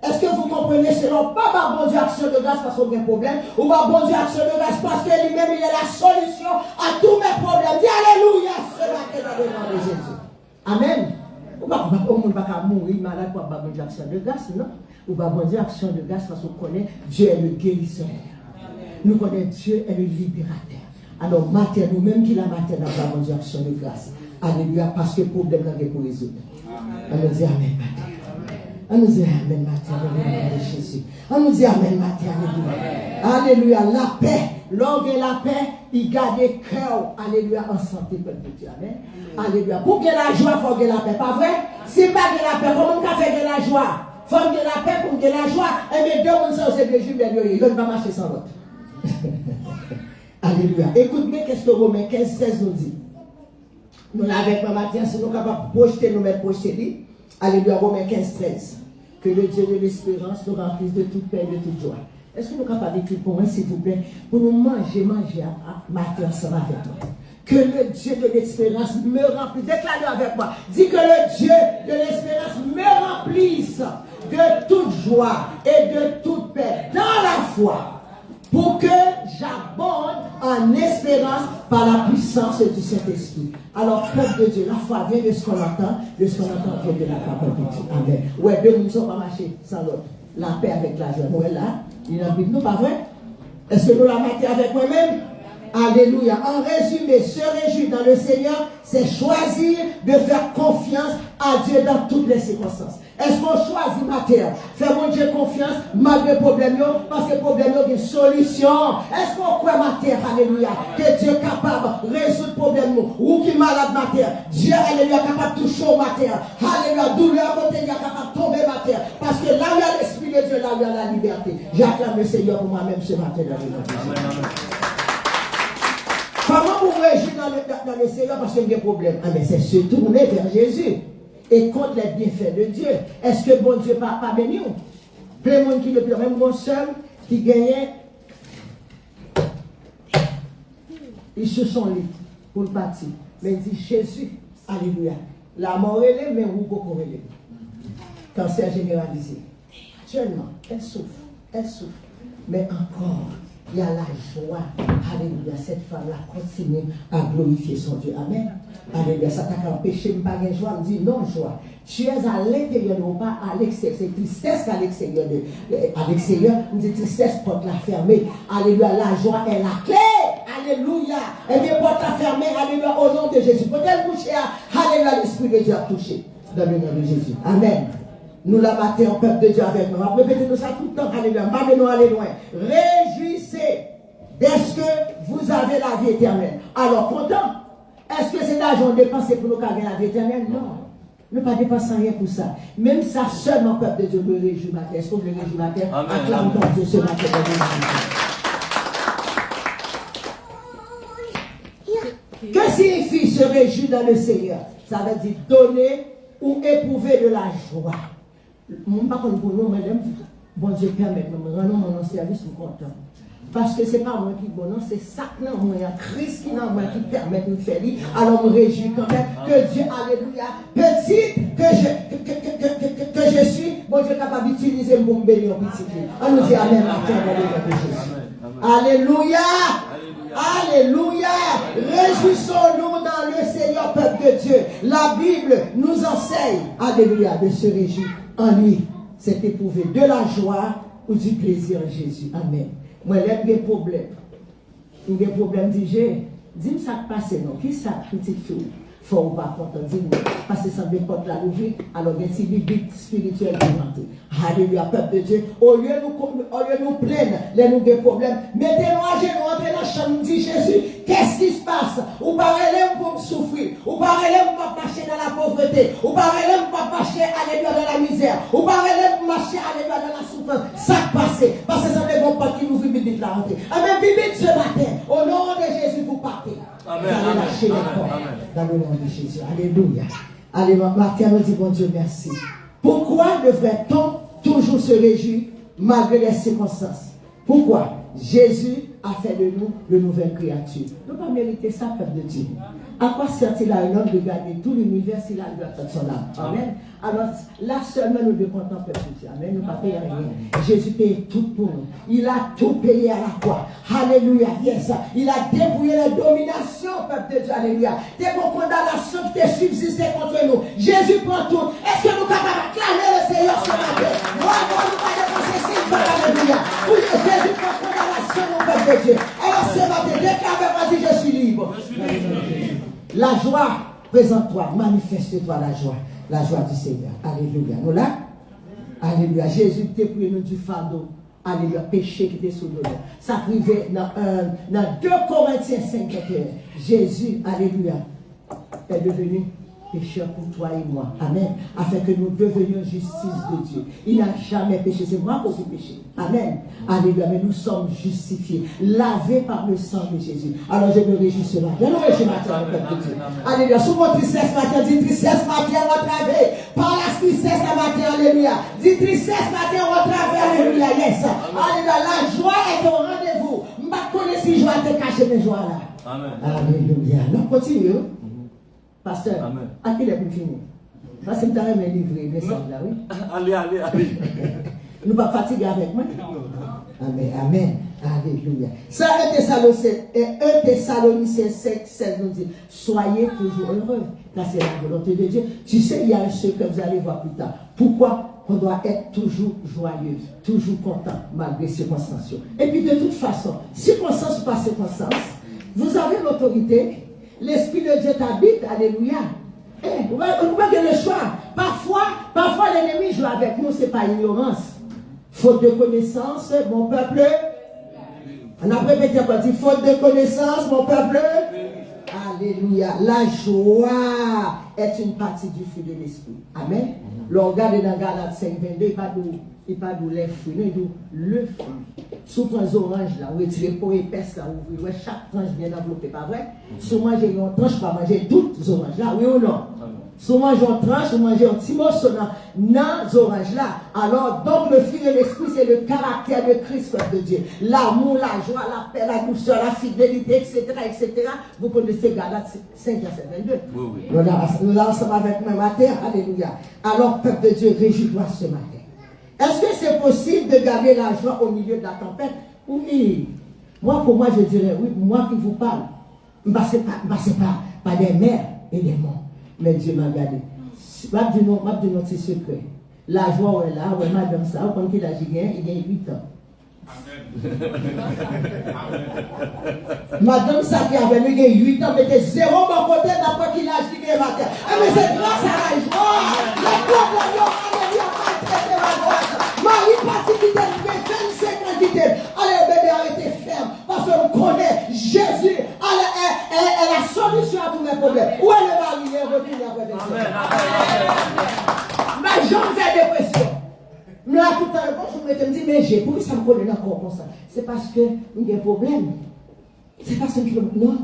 Est-ce que vous comprenez cela? Pas bon Dieu, action de grâce parce qu'on a un problème. Ou pas bon Dieu, action de grâce parce que lui-même, il est la solution à tous mes problèmes. Dis alléluia, cela est dans le nom de Jésus. Amen. Ou pas on ne va pas mourir malade pour bon Dieu, action de grâce, non? Ou pas bon Dieu, action de grâce parce qu'on connaît Dieu est le guérisseur. Nous connaissons Dieu est le libérateur. Alors, matin, nous-mêmes qui la matin, nous avons Dieu action de grâce. Alléluia, parce que le problème est pour résoudre. On nous dit Amen, matin. On nous dit Amen, matin, dans le nom de Jésus. On nous dit Amen, matin, alléluia. Alléluia, la paix. L'orgue et la paix, il garde le cœur, alléluia, en santé, peuple de Dieu. Amen. Alléluia. Pour que la joie, il faut que la paix. Pas vrai? Si pas que la paix, comment on peut faire que la joie? Il faut que la paix pour que la joie. Et bien, deux personnes, c'est des juifs, ils ne veulent pas marcher sans l'autre. Alléluia. Écoute bien qu'est-ce que Romains 15, 16 nous dit. Nous l'avons avec ma matin, si nous sommes capables de projeter, nous mettre projeter. Alléluia, Romains 15, 13. Que le Dieu de l'espérance nous remplisse de toute paix et de toute joie. Est-ce que nous sommes capables d'écrire pour moi, s'il vous plaît, pour nous manger à matin ensemble avec toi? Que le Dieu de l'espérance me remplisse. Déclare-le avec moi. Dis que le Dieu de l'espérance me remplisse de toute joie et de toute paix dans la foi, pour que j'abonde en espérance par la puissance du Saint-Esprit. Alors, peuple de Dieu, la foi vient de ce qu'on entend vient de la parole de Dieu. Amen. Ouais, deux ne sont pas marchés sans l'autre. La paix avec la joie. Nous, là, il en nous, pas vrai? Est-ce que nous la mettons avec moi-même? Alléluia. En résumé, se réjouir dans le Seigneur, c'est choisir de faire confiance à Dieu dans toutes les circonstances. Est-ce qu'on choisit ma terre? Faire mon Dieu confiance malgré le problème, parce que le problème a une solution. Est-ce qu'on croit ma terre? Alléluia. Que Dieu est capable de résoudre le problème. Ou qui est malade ma terre? Dieu, alléluia, est capable de toucher ma terre. Alléluia. Douleur côté, il est capable de tomber ma terère. Parce que là où il y a l'Esprit de Dieu, là où il y a la liberté. J'acclame le Seigneur pour moi-même ce matin dans le nom de Jésus. Comment vous réjouir dans le Seigneur parce qu'il y a des problèmes? Ah, mais c'est se tourner vers Jésus et contre les bienfaits de Dieu. Est-ce que bon Dieu pas béni? Plein de monde qui le pleure, même mon seul qui gagnait, ils se sont libres pour le partir. Mais il dit Jésus, alléluia. La mort est là, mais vous pouvez est là. Cancer généralisé. Actuellement, elle souffre. Mais encore, il y a la joie. Alléluia. Cette femme-là continue à glorifier son Dieu. Amen. Alléluia. Ça t'a empêché de ne pas gagner joie. Dis non, joie. Tu es à l'intérieur, non pas à l'extérieur. C'est tristesse à l'extérieur. À l'extérieur, on dit tristesse, porte la fermée. Alléluia. La joie est la clé. Alléluia. Et bien, porte la fermée. Alléluia. Au nom de Jésus. Peut-être toucher à. Alléluia. L'Esprit de Dieu a touché. Dans le nom de Jésus. Amen. Nous la battons, peuple de Dieu avec nous. Répétez-nous ça tout le temps. Alléluia. Pas de nous aller loin. Réjouissez. Est-ce que vous avez la vie éternelle? Alors, content. Est-ce que c'est l'argent dépensé pour nous gagner la vie éternelle? Non. Ne pas dépenser rien pour ça. Même ça, seulement, peuple de Dieu, me réjouit matin. Est-ce que vous le réjouissez matin? Acclame ton Dieu ce matin. Que signifie se réjouir dans le Seigneur? Ça veut dire donner ou éprouver de la joie. Mon pas pour nous, madame, bon Dieu permet, nous rendons mon service, nous content. Parce que ce n'est pas moi qui bon, non, c'est ça que moi, il y a Christ qui n'a moi qui permet de nous faire. Alors, je me réjouis quand même que Dieu, alléluia, petit que je suis, bon Dieu est capable d'utiliser pour me bénir petit. On nous dit Amen, Alléluia. Alléluia. Réjouissons-nous dans le Seigneur, peuple de Dieu. La Bible nous enseigne, alléluia, de se réjouir en lui. C'est éprouver de la joie ou du plaisir en Jésus. Amen. Moi, j'ai des problèmes. J'ai des problèmes, dis-moi ça qui passe, non? Qui ça, petite fille? Faut ou pas content, dis-moi. Parce que ça me porte la l'ouvrir, alors il y a une biblique spirituelle qui rentre. Alléluia, peuple de Dieu. Au lieu de nous plaindre, les nous des problèmes, mettez-nous à genoux, entrez dans la chambre, dit Jésus, qu'est-ce qui se passe? Ou parlez-le pour me souffrir, ou parlez-le pour marcher dans la pauvreté, ou parlez-le pour marcher, alléluia, dans la misère, ou parlez-le pour marcher, alléluia, dans la souffrance. Ça passe, parce que ça ne vont pas qui nous vit biblique la rentrée. Amen, biblique ce matin, au nom de Jésus, vous partez. Amen. Dans le nom de Jésus. Alléluia. Alléluia. Matin, nous dit bon Dieu, merci. Pourquoi devrait-on toujours se réjouir malgré les circonstances? Pourquoi? Jésus a fait de nous de nouvelles créatures. Nous ne pouvons pas mériter ça, peuple de Dieu. À quoi sert-il à un homme de gagner tout l'univers s'il a eu à son âme? Amen. Alors, là seulement nous devons contempler peuple de Dieu. Amen. Nous ne pouvons pas payer rien. Jésus paye tout pour nous. Il a tout payé à la croix. Alléluia. Yes. Il a débrouillé les dominations, peuple de Dieu. Alléluia. Des condamnations qui étaient subsistées contre nous. Jésus prend tout. Est-ce que nous sommes capables d'acclamer le Seigneur ce matin? Moi, nous ne pas dépenser si peu. Alléluia. Oui, Jésus prend condamnation, mon peuple de Dieu. Alors, ce matin, déclare-moi, dis, je suis libre. La joie, présente-toi, manifeste-toi la joie du Seigneur. Alléluia. Nous là, alléluia. Jésus dépouille nous du fardeau. Alléluia. Péché qui était sous nous. Ça privait dans 2 Corinthiens 5, Jésus, alléluia, est devenu pécheur pour toi et moi. Amen. Afin que nous devenions justice de Dieu. Il n'a jamais péché. C'est moi qui ai péché. Amen. Alléluia. Mais nous sommes justifiés, lavés par le sang de Jésus. Alors je me réjouis ce matin. Je me réjouis matin, mon peuple de Dieu. Alléluia. Sous mon tristesse matin, dis tristesse matin, retravée. Par la tristesse matin, alléluia. Dis tristesse matin, retravée, alléluia. Yes. Alléluia. La joie est au rendez-vous. Je ne connais si joie te cacher mes joies là. Amen. Alléluia. Nous continuons. Pasteur, Amen. à qui est pour finir? Parce que tu as aimé livrer le message là, oui? Allez. Nous ne pas fatiguer avec moi? Amen, amen. Alléluia. Ça, 1 Thessaloniciens 5, 16 nous dit, soyez toujours heureux, car c'est la volonté de Dieu. Tu sais, il y a un secret que vous allez voir plus tard. Pourquoi on doit être toujours joyeux, toujours content, malgré les circonstances. Et puis de toute façon, circonstance ou pas circonstance, vous avez l'autorité, l'Esprit de Dieu t'habite, alléluia. Vous avez le choix. Parfois l'ennemi joue avec nous, ce n'est pas ignorance. Faute de connaissance, mon peuple. On a répété quoi dit, faute de connaissance, mon peuple. Alléluia. La joie est une partie du fruit de l'esprit. Amen. Le regarde dans Galates 5, 22, il pas de les fruits, non, il dit le fruit. Sous un orange là, où il tire pour épaisse là, où chaque tranche bien enveloppée, pas vrai? Sous manger une tranche, pas manger toutes les oranges là, oui ou non? Sous manger une tranche, sous manger un petit morceau dans les oranges là. Alors, donc le fruit de l'esprit, c'est le caractère de Christ, peuple de Dieu. L'amour, la joie, la paix, la douceur, la fidélité, etc., etc. Vous connaissez Galates 5, verset 22. Oui. Nous là ensemble avec moi matin, alléluia. Alors, peuple de Dieu, réjouis-toi ce matin. Est-ce que c'est possible de garder la joie au milieu de la tempête? Oui. Pour moi, je dirais oui. Moi qui vous parle, c'est pas des mers et des monts. Mais Dieu m'a gardé. Je vais dire un petit secret. La joie est là, ouais, madame ça, quand il a gagné, il y a 8 ans. Madame ça qui avait eu 8 ans, mettait 0 mon côté d'après qu'il a gagné matin. Mais c'est grâce à la joie. Le problème, alléluia, maltraité ma joie. Marie parti qui t'a 25 ans qui t'a. Allez, bébé, arrêtez ferme. Parce qu'on connaît Jésus. Elle a la solution à tous mes problèmes. Où est le mari? Il est revenu après 25 ans. Ma jambe fait dépression. Mais là, tout à l'heure, je me dis, mais j'ai, pourquoi ça me connaît encore comme ça? C'est parce que il y a un problème. C'est parce que non,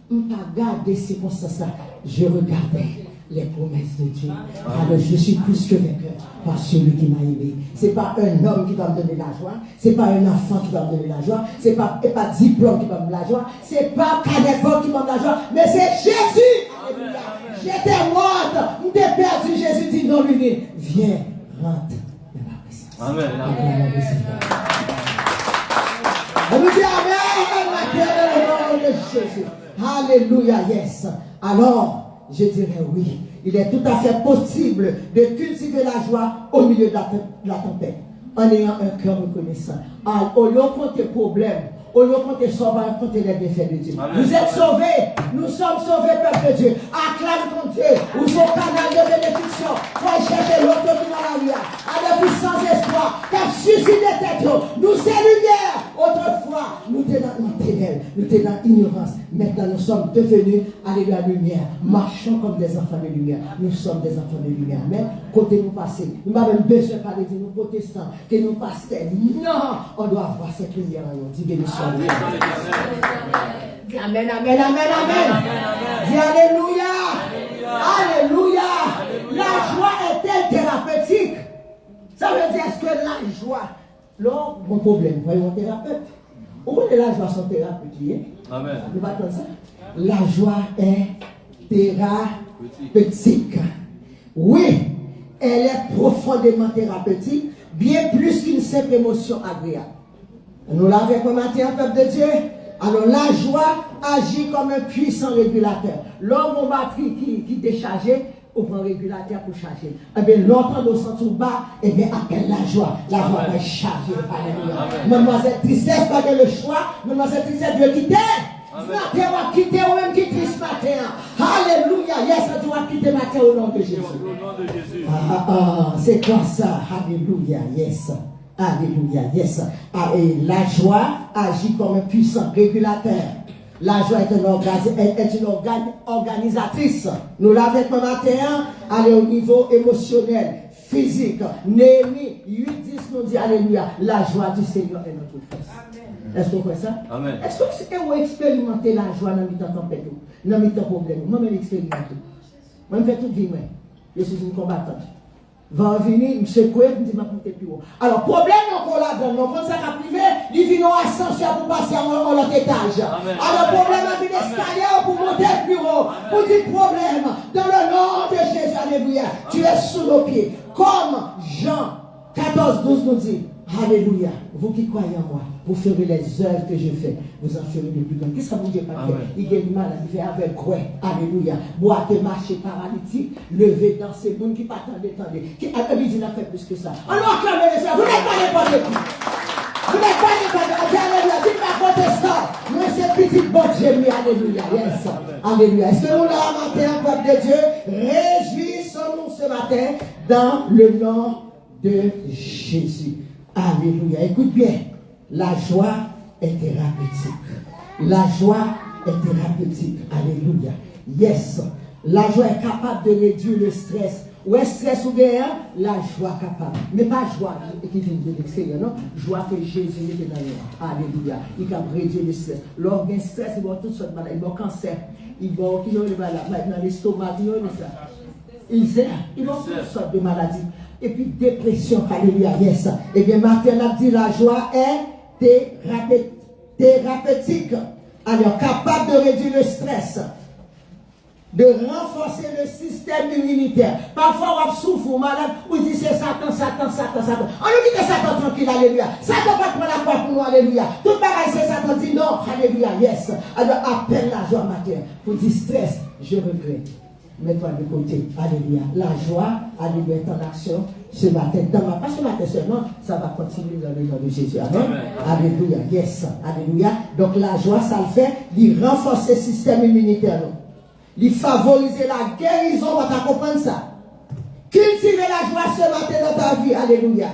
je ne pas garder ces circonstances-là. Je regardais les promesses de Dieu. Alors, je suis plus que vainqueur par celui qui m'a aimé. Ce n'est pas un homme qui va me donner la joie. Ce n'est pas un enfant qui va me donner la joie. Ce n'est pas diplôme qui va me donner la joie. Ce n'est pas cadavre qui m'a donné la joie. Mais c'est Jésus. Alléluia. J'étais morte. Je t'ai perdu. Jésus dit non, lui, viens, rentre. Amen. On nous dit Amen. Jésus. Alléluia, yes. Alors, je dirais oui. Il est tout à fait possible de cultiver la joie au milieu de la tempête. En ayant un cœur reconnaissant. Au lieu de compter problèmes, au lieu de compter sauvage, compter les défaits de Dieu. Amen. Vous êtes sauvés. Nous sommes sauvés, peuple de Dieu. Acclame ton Dieu. Ou son canal de bénédiction. Pour chercher l'autre qui dans la vie. Avec sans espoir. Car suscite des têtes. Nous c'est lumière. Autrefois, nous étions dans ténèbres. Nous étions dans l'ignorance. Maintenant, nous sommes devenus, alléluia, lumière. Marchons comme des enfants de lumière. Nous sommes des enfants de lumière. Mais, côté nous passer. Nous n'avons même besoin de parler de nous protestants. Que nous pasteurs. Non, on doit avoir cette lumière en nous. Dis bénédiction. Dis amen, amen, amen, amen. Dis alléluia. Alléluia. La joie est-elle thérapeutique? Ça veut dire est-ce que la joie, là, mon problème, voyons thérapeute. Où est la joie sans thérapeutique? Amen. Nous battons ça. La joie est thérapeutique. Oui, elle est profondément thérapeutique, bien plus qu'une simple émotion agréable. Nous l'avons comme matin, peuple de Dieu. Alors la joie agit comme un puissant régulateur. L'homme en batterie qui déchargeait, on prend un régulateur pour charger. Eh bien, longtemps nous sommes tout bas, eh bien, appelle la joie. La joie va charger. Alléluia. Mademoiselle Tristesse, pas de le choix. Mademoiselle Tristesse, Dieu quitter. Ce matin, on va quitter ou même quitter ce matin. Alléluia. Yes, tu vas quitter matin au nom de Jésus. Au nom de Jésus. C'est comme ça. Alléluia. Yes. Alléluia. Yes. Et la joie agit comme un puissant régulateur. La joie est une organisatrice. Nous l'avons ce matin, aller au niveau émotionnel, physique. Néhémie 8:10 nous dit alléluia. La joie du Seigneur est notre force. Est-ce que vous croyez ça? Amen. Est-ce que vous expérimentez la joie dans le temps tempête, dans le temps problème? Moi-même expérimenté. Moi, je fais toute vie, moi. Je suis une combattante. Va venir, me secouer, me dire, ma pour plus haut. Alors, problème encore là-dedans, non, quand ça va privé, il vient en ascenseur pour passer à l'autre étage. Alors, problème a vu l'escalier pour monter plus haut. Pour dire problème, dans le nom de Jésus, alléluia, tu es sous nos pieds. Comme Jean 14:12 nous dit, alléluia, vous qui croyez en moi, vous ferez les œuvres que je fais, vous en ferez de plus grandes. Qu'est-ce que vous Dieu pas fait? Il guérit malade, il fait avec quoi? Alléluia. Boiter, marcher, paralytique, lever, danser, monde qui pas attendait, qui a dit n'a fait plus que ça. Alors, acclamez les soeurs, vous n'êtes pas n'importe qui. Vous n'êtes pas n'importe qui. Alléluia. Dites pas protestant. Nous, c'est petit bon Dieu, alléluia. Yes. Alléluia. Est-ce que nous, là, matin, peuple de Dieu, réjouissons-nous ce matin dans le nom de Jésus. Alléluia. Écoute bien. La joie est thérapeutique. La joie est thérapeutique. Alléluia. Yes. La joie est capable de réduire le stress. Ou est stress ou bien la joie capable. Mais pas joie qui vient de l'extérieur, non? Joie que Jésus était dans nous. Alléluia. Il peut réduire le stress. Lorsqu'il y a un stress, il va toutes sortes de maladies. Il va cancer. Il va dans l'estomac. Il va toutes sortes de maladies. Et puis dépression. Alléluia. Yes. Et bien, Martin a dit la joie est thérapeutique, alors capable de réduire le stress, de renforcer le système immunitaire. Parfois, on souffre, malade, on dit c'est Satan. On nous dit que Satan tranquille, alléluia. Satan va prendre la croix pour nous, alléluia. Tout pareil, c'est Satan dit non, alléluia, yes. Alors, appelle la joie matin. Pour dire stress, je regrette. Mets-toi de côté, alléluia. La joie, alléluia, est en action ce matin. Pas ce matin seulement, ça va continuer dans le nom de Jésus. Amen. Alléluia, yes, alléluia. Donc la joie, ça le fait, il renforce le système immunitaire. Il favorise la guérison, on va comprendre ça. Cultiver la joie ce matin dans ta vie, alléluia.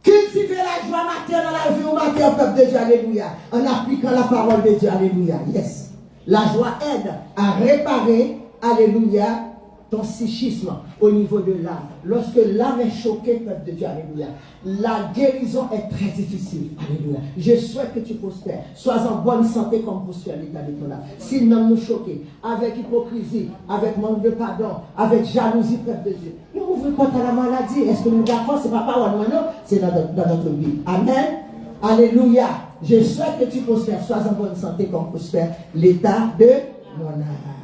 Cultiver la joie matin dans la vie au matin, peuple de Dieu, alléluia. En appliquant la parole de Dieu, alléluia, yes. La joie aide à réparer, alléluia, ton psychisme au niveau de l'âme. Lorsque l'âme est choquée, peuple de Dieu, alléluia, la guérison est très difficile, alléluia. Je souhaite que tu prospères. Sois en bonne santé comme prospère l'état de ton âme. Si l'homme nous choqué, avec hypocrisie, avec manque de pardon, avec jalousie, peuple de Dieu, nous ouvrons porte à la maladie. Est-ce que nous d'accord? C'est pas parole, non? C'est dans notre vie. Amen. Alléluia. Je souhaite que tu prospères. Sois en bonne santé comme prospère l'état de mon âme.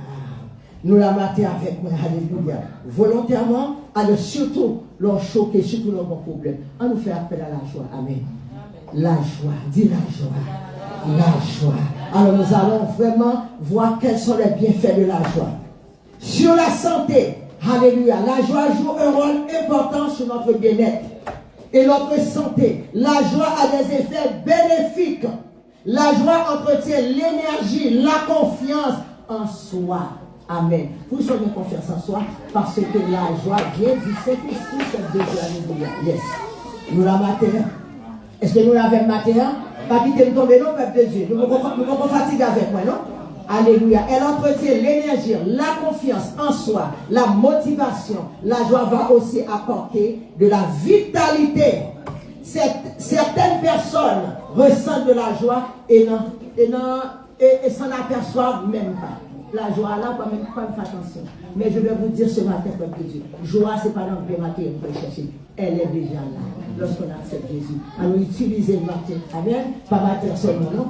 Nous la matons avec moi, alléluia. Volontairement, alors surtout, l'on choqué, surtout l'on bon problème. On nous fait appel à la joie. Amen. La joie, dis la joie. La joie. Alors nous allons vraiment voir quels sont les bienfaits de la joie. Sur la santé, alléluia. La joie joue un rôle important sur notre bien-être et notre santé. La joie a des effets bénéfiques. La joie entretient l'énergie, la confiance en soi. Amen. Vous avez confiance en soi parce que la joie vient du Saint-Esprit, cette de Dieu. Alléluia. Yes. Nous la matin. Est-ce que nous l'avons matin? Pas quitter nous tomber, non, peuple de Dieu. Nous ne fatiguer avec moi, non? Alléluia. Elle entretient l'énergie, la confiance en soi, la motivation. La joie va aussi apporter de la vitalité. Certaines personnes ressentent de la joie et s'en aperçoivent même pas. La joie là, quand même, pas faire attention. Mais je vais vous dire ce matin, peuple de Dieu, joie, ce n'est pas dans le matin qu'on peut chercher. Elle est déjà là, lorsqu'on accepte Jésus. Alors, utilisez le matin. Amen. Pas matin seulement, non?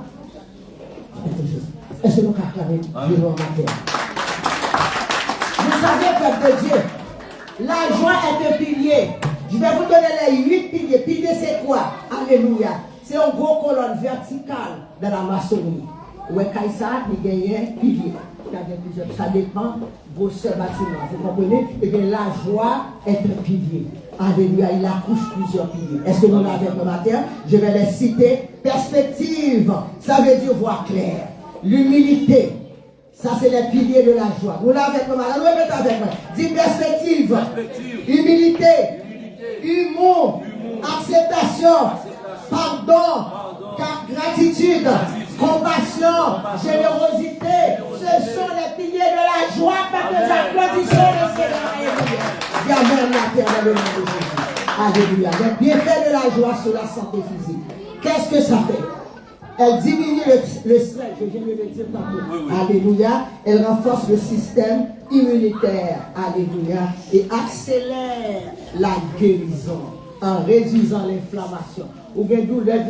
Est-ce que nous acclamons le matin? Vous savez, peuple de Dieu, la joie est un pilier. Je vais vous donner les 8 piliers. Pilier, c'est quoi? Alléluia. C'est une grosse colonne verticale dans la maçonnerie. Ouais, Kaïsa, il gagne un pilier. Ça dépend de vos bâtiments. Vous comprenez? Eh bien, la joie est un pilier. Alléluia, il accouche plusieurs piliers. Est-ce que nous l'avons ce matin? Je vais les citer. Perspective, ça veut dire voir clair. L'humilité, ça c'est les piliers de la joie. Vous l'avez ce matin? Nous répétez avec moi. Dis perspective. Humilité. Humour. Acceptation. Pardon. Gratitude. compassion, générosité. Ce sont les piliers de la joie parce que j'applaudissons le Seigneur. Amen, la terre dans le nom de Jésus. Alléluia. Les bienfaits de la joie sur la santé physique. Qu'est-ce que ça fait? Elle diminue le stress, je viens de le dire tantôt. Alléluia. Elle renforce le système immunitaire. Alléluia. Et accélère la guérison en réduisant l'inflammation. Ou bien douleur,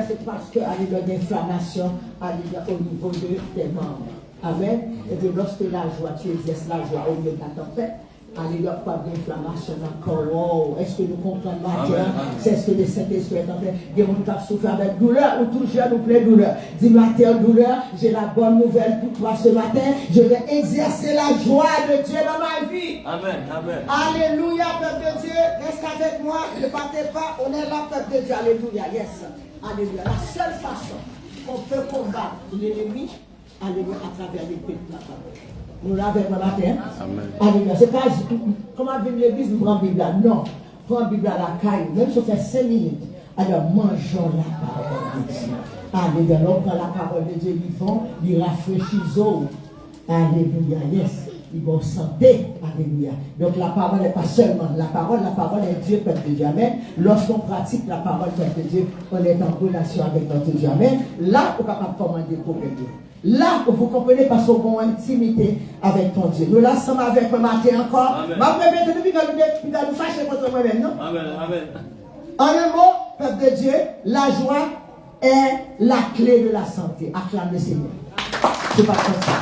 c'est parce qu'il y a une inflammation au niveau de tes membres. Amen. Et puis lorsque la joie, tu exerces la joie au milieu de la tempête, alléluia, pas d'inflammation encore. Wow. Est-ce que nous comprenons maintenant? C'est ce que le Saint-Esprit est en train de dire. Nous avons souffert avec douleur ou toujours nous plaît douleur. Dis-moi, douleur, j'ai la bonne nouvelle pour toi ce matin. Je vais exercer la joie de Dieu dans ma vie. Amen. Amen. Alléluia, peuple de Dieu. Reste avec moi. Ne partez pas. On est là, peuple de Dieu. Alléluia. Yes. Alléluia. La seule façon qu'on peut combattre l'ennemi, alléluia, à travers l'épée de la parole. Nous l'avons le matin. Alléluia. C'est pas comment venir l'église, nous prenons la Bible là. Non. Prends la Bible à la caille. Même si on fait 5 minutes. Alors mangeons la parole de Dieu. Alléluia. On prend la parole de Dieu vivant. Il rafraîchit les eaux. Alléluia. Yes. Il va santé. Alléluia. Donc la parole n'est pas seulement la parole est Dieu, peuple de Dieu. Amen. Lorsqu'on pratique la parole, peuple de Dieu, on est en relation avec notre Dieu. Amen. Là, on est capable de commander pour Dieu. Là, vous comprenez parce qu'on a une intimité avec ton Dieu. Nous là sommes avec le matin encore. Ma première depuis que nous fâcher contre moi-même, non? Amen. En un mot, peuple de Dieu, la joie est la clé de la santé. Acclame le Seigneur. C'est pas comme ça.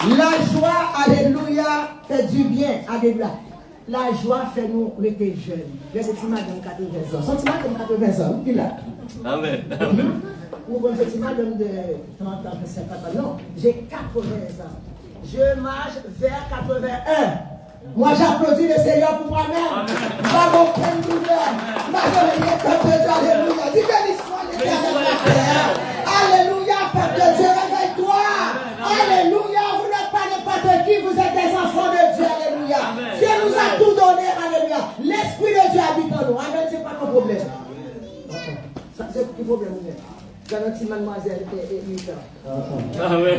La joie, alléluia, fait du bien. Alléluia. La joie fait nous rester jeunes. Le sentiment de 80 ans. Sentiment de 80 ans. Puis là. Amen. Ou bon, je suis madame de 30 ans, 50 ans. Non, j'ai 80 ans. Je marche vers 81. Moi, j'applaudis le Seigneur pour moi-même. Pas aucune douleur. Alléluia. Dis bénissement l'Éternel. Alléluia, peuple de Dieu, réveille-toi. Alléluia. Vous n'êtes pas n'importe qui, vous êtes des enfants de Dieu. Alléluia. Dieu nous a tout donné. Alléluia. L'Esprit de Dieu habite en nous. Amen, c'est pas ton problème. Ça, c'est le problème. Garantie mademoiselle et 8 ans. Amen.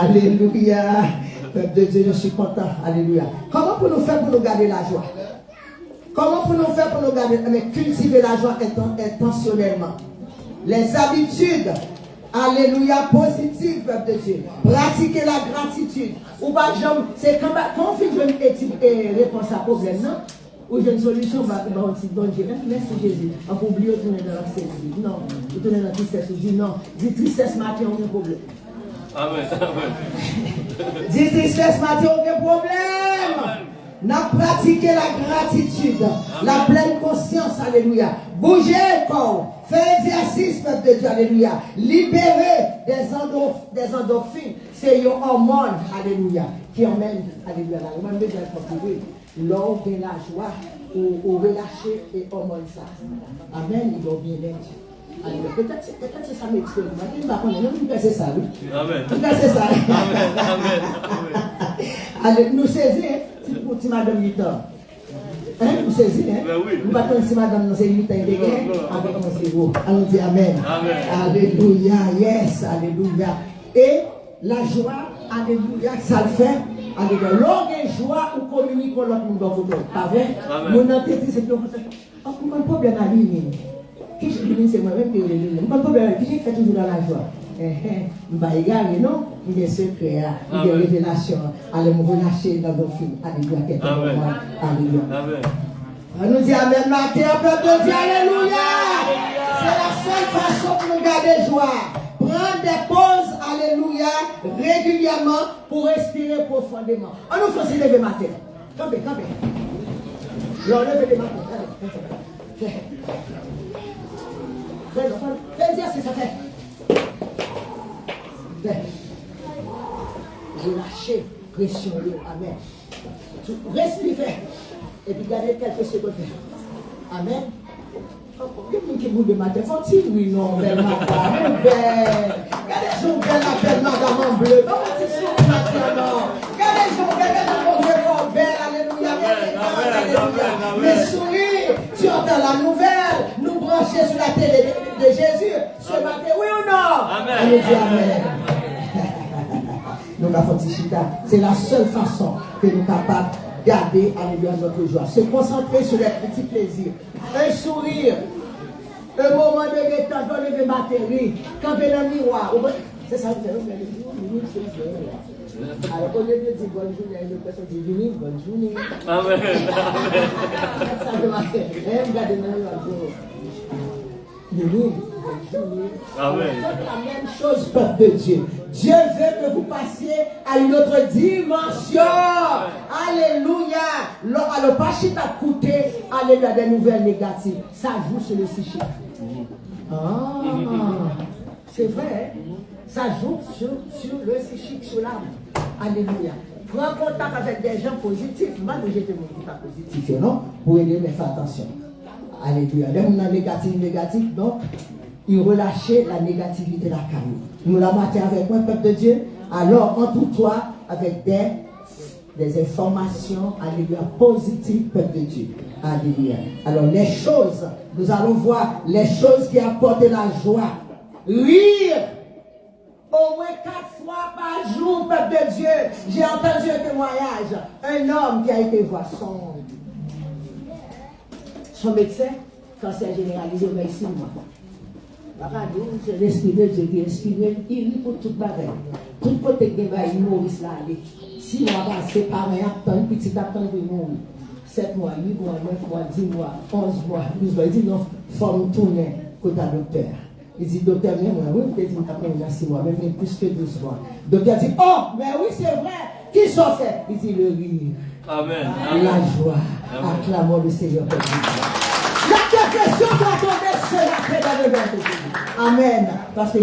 Alléluia. Peuple de Dieu, je suis content. Alléluia. Comment pour nous faire pour nous garder la joie? Comment pour nous faire pour nous garder, mais cultiver la joie intentionnellement? Les habitudes, alléluia, positives, peuple de Dieu. Pratiquer la gratitude. Ou par exemple, c'est quand on fait une réponse à problème, non? Ou j'ai une solution, bon Dieu, merci Jésus. On peut oublier de tourner dans la saisie. Non, de tourner dans la tristesse. On dit non, dis tristesse, matin, on a un problème. Amen. Dis tristesse, matin, on a un problème. N'a pratiqué la gratitude, la pleine conscience, alléluia. Bougez le corps, faites exercice, peuple de Dieu, alléluia. Libérez des endorphines, c'est une hormone, alléluia, qui emmène, alléluia, la même besoin de l'or de la joie, ou relâcher et hormone ça. Amen, il va bien être. Alors, peut-être c'est ça m'explique. Je ne sais pas si c'est ça. Amen. C'est ça. Amen. Allez, nous saisissons, si madame 8 ans. Hein, nous saisissons, hein? Nous ne pouvons pas si madame nous 8 ans, avec un zéro. Allons dire Amen. Alléluia, yes, alléluia. Et la joie, alléluia, ça le fait. Alléluia. Longue joie ou communique avec l'autre monde dans votre vie. Pas vrai? Mon entité, c'est que on a un problème à l'île. Qui c'est moi-même qui est pas de problème. Qui j'ai fait toujours dans la joie. Je ne vais pas égarer, non? Il y a un secret, il y a une révélation. Allez me relâcher dans vos filles. Alléluia. Alléluia. On nous dit Amen, matin, peuple de Dieu. Alléluia. C'est la seule façon pour nous garder joie. Prendre des pauses, alléluia, régulièrement pour respirer profondément. On nous fait se lever matin. Campez. On lève les matins. Fais exercice, ça fait. Relâchez, pression, amen. Respirez, et puis gardez quelques secondes. Amen. Il y a qui boule de matin, faut-il oui, non, belle madame, belle. Regardez son belle, la belle madame en bleu. Comment tu souris matin, non? Regardez son belle, mon Dieu, fort belle, alléluia. Mais souris, tu entends la nouvelle, nous brancher sur nous dit amen. Nous avons dit chita. C'est la seule façon que nous sommes capables de garder alléluia notre joie. Se concentrer sur les petits plaisirs. Un sourire. Un moment de détente, lever batterie. Camper dans le miroir. C'est ça que nous faisons. Alors, au lieu de dire bonne journée, une personne dit bonne journée. Amen. Ça de matin. Regardez dans le jour. Amen. La même chose, peuple de Dieu. Dieu veut que vous passiez à une autre dimension. Alléluia. Alors, pas si t'as coûté, alléluia, des nouvelles négatives. Ça joue sur le psychique. Ah, c'est vrai. Hein? Ça joue sur le psychique, sur l'âme. Alléluia. Prends contact avec des gens positifs. Moi, j'étais mon qui pas positif, non? Pour aider, mais fais attention. Alléluia. Les gens négatif, donc, ils relâchaient la négativité de la carrière. Nous la matin avec moi, peuple de Dieu. Alors, entoure-toi avec des informations, alléluia, positives, peuple de Dieu. Alléluia. Alors, les choses, nous allons voir les choses qui apportent la joie. Rire. Au moins 4 fois par jour, peuple de Dieu. J'ai entendu un témoignage. Un homme qui a été voir son médecin, cancer généralisé, mais 6 mois. La radio, c'est l'esprit de Dieu qui inspire, il rit pour toute bagaille. Tout côté de il Maurice là, 6 mois passés, par un attend, petit attend de mourir. 7 mois, 8 mois, 9 mois, 10 mois, 11 mois, 12 mois. Il dit non, forme tourner côté docteur. Il dit, docteur, mais moi, oui, peut-être qu'il m'a pris 6 mois, même plus que 12 mois. Docteur dit, oh, mais oui, c'est vrai. Qui s'en fait? Il dit, le rire. Amen. La joie. Acclamons le Seigneur pour nous. La dépression doit tomber sur la paix dans le monde. Amen. Parce que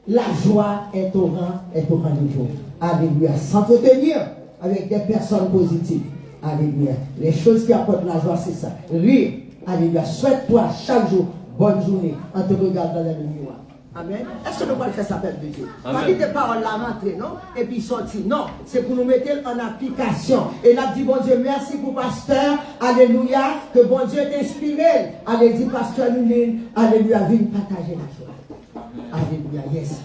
la joie est au rendez-vous. Alléluia. S'entretenir avec des personnes positives. Alléluia. Les choses qui apportent la joie, c'est ça. Rire. Alléluia. Souhaite-toi chaque jour bonne journée en te regardant dans le miroir. Amen. Est-ce que nous allons faire ça, peuple de Dieu? Pas dire des paroles là, rentrer, non? Et puis sortir. Non. C'est pour nous mettre en application. Et là, dit bon Dieu, merci pour pasteur. Alléluia. Que bon Dieu t'inspire. Allez-y, pasteur Nuline. Alléluia. Viens partager la joie. Alléluia. Yes.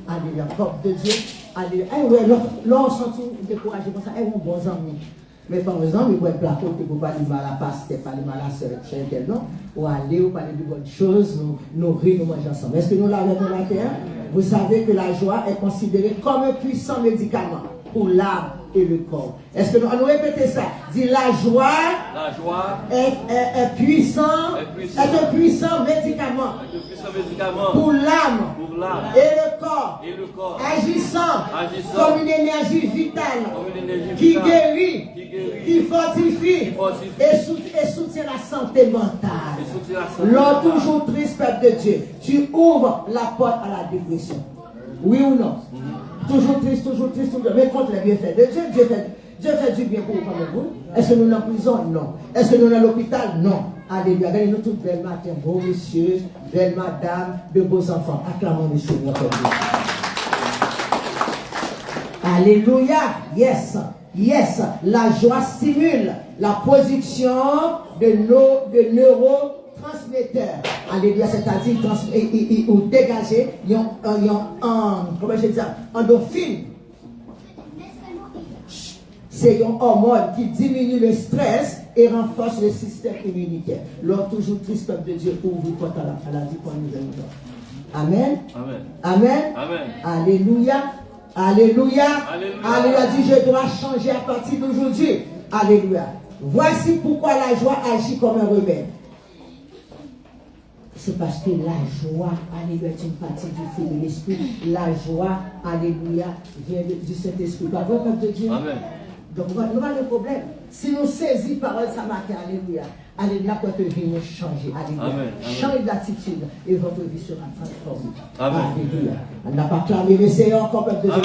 Alléluia. Peuple de Dieu. Alléluia. Eh ouais, là, on sent découragé comme ça. Eh, mon bon ami. Mais par exemple, il faut être plateau pour parler mal à la pasteur, parler mal à la soeur, non? Ou aller, ou parler de bonnes choses, nous rire, nous manger ensemble. Est-ce que nous l'avons dans la terre? Vous savez que la joie est considérée comme un puissant médicament pour l'âme et le corps. Est-ce que nous allons répéter ça? Dit la joie est puissant, est un puissant médicament pour l'âme et le corps, agissant comme une énergie vitale qui guérit, qui fortifie et soutient la santé mentale. Lors toujours triste, peuple de Dieu, tu ouvres la porte à la dépression. Oui ou non? Toujours triste, toujours triste, toujours. Mais contre les bienfaits de Dieu, Dieu fait du bien pour vous. Est-ce que nous sommes en prison? Non. Est-ce que nous sommes à l'hôpital? Non. Alléluia. Regardez-nous toutes belles matin, beaux messieurs, belles madames, de beaux enfants. Acclamons le Seigneur. Alléluia. Yes. Yes. La joie stimule la production de neurotransmetteurs. Alléluia. C'est-à-dire ou dégager comment je dis ça, endorphine. C'est une hormone qui diminue le stress et renforce le système immunitaire. Lors toujours triste, peuple de Dieu, ouvre porte à la vie pour nous. Amen. Amen. Amen. Alléluia. Alléluia. Alléluia. Dit, je dois changer à partir d'aujourd'hui. Alléluia. Voici pourquoi la joie agit comme un remède. C'est parce que la joie, alléluia, est une partie du fruit de l'esprit. La joie, alléluia, vient du Saint-Esprit. Pas vrai, peuple de Dieu? Amen. Donc, nous avons le problème. Si nous saisissons parole ce matin, alléluia, alléluia, votre vie nous changer. Alléluia. Change d'attitude et votre vie sera transformée. Alléluia. On n'a pas clamé le Seigneur encore, peuple de Dieu.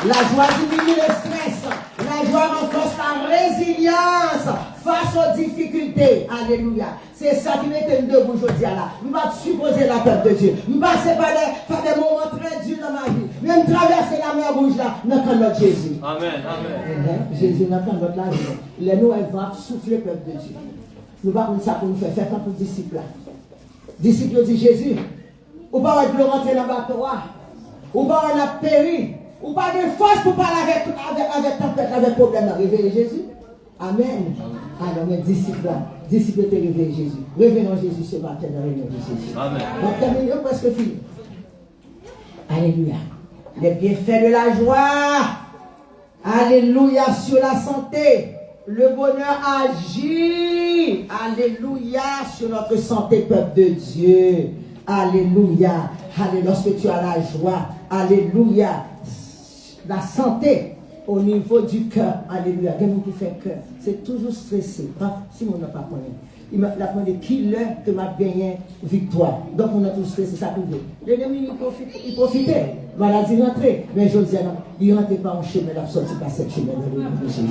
La joie diminue le stress. La joie renforce la résilience face aux difficultés. Alléluia. C'est ça qui m'était debout aujourd'hui là. Nous va supposer la peuple de Dieu. Nous passons par des moments très durs dans ma vie. Même traverser la mer rouge là, dans notre Jésus. Amen. Amen. Jésus n'a pas notre la vie. Les nous, elles vont souffler peuple de Dieu. Nous ne pouvons pas ça pour nous faire comme pour disciples. Disciples dit Jésus, Ou pas de rentrer dans le bateau. Ou pas on a péri. Ou pas de force pour parler avec tempête, avec problème. Réveiller Jésus. Amen. Alors, mes disciples te réveiller Jésus. Réveillons Jésus ce matin dans le nom de Jésus. Amen. Donc, terminons presque fini. Alléluia. Les bienfaits de la joie. Alléluia sur la santé. Le bonheur agit. Alléluia sur notre santé, peuple de Dieu. Alléluia. Alléluia. Lorsque tu as la joie. Alléluia. La santé au niveau du cœur. Alléluia. Quelqu'un qui fait cœur. C'est toujours stressé. Si on n'a pas connu. Il m'a demandé qui l'heure que m'a gagné victoire. Donc on a tous stressé, ça pouvait. L'ennemi il profitait. Maladie rentrée. Mais je dis non, il ne rentrait pas en chemin, il a sorti par cette chemin de nom de Jésus.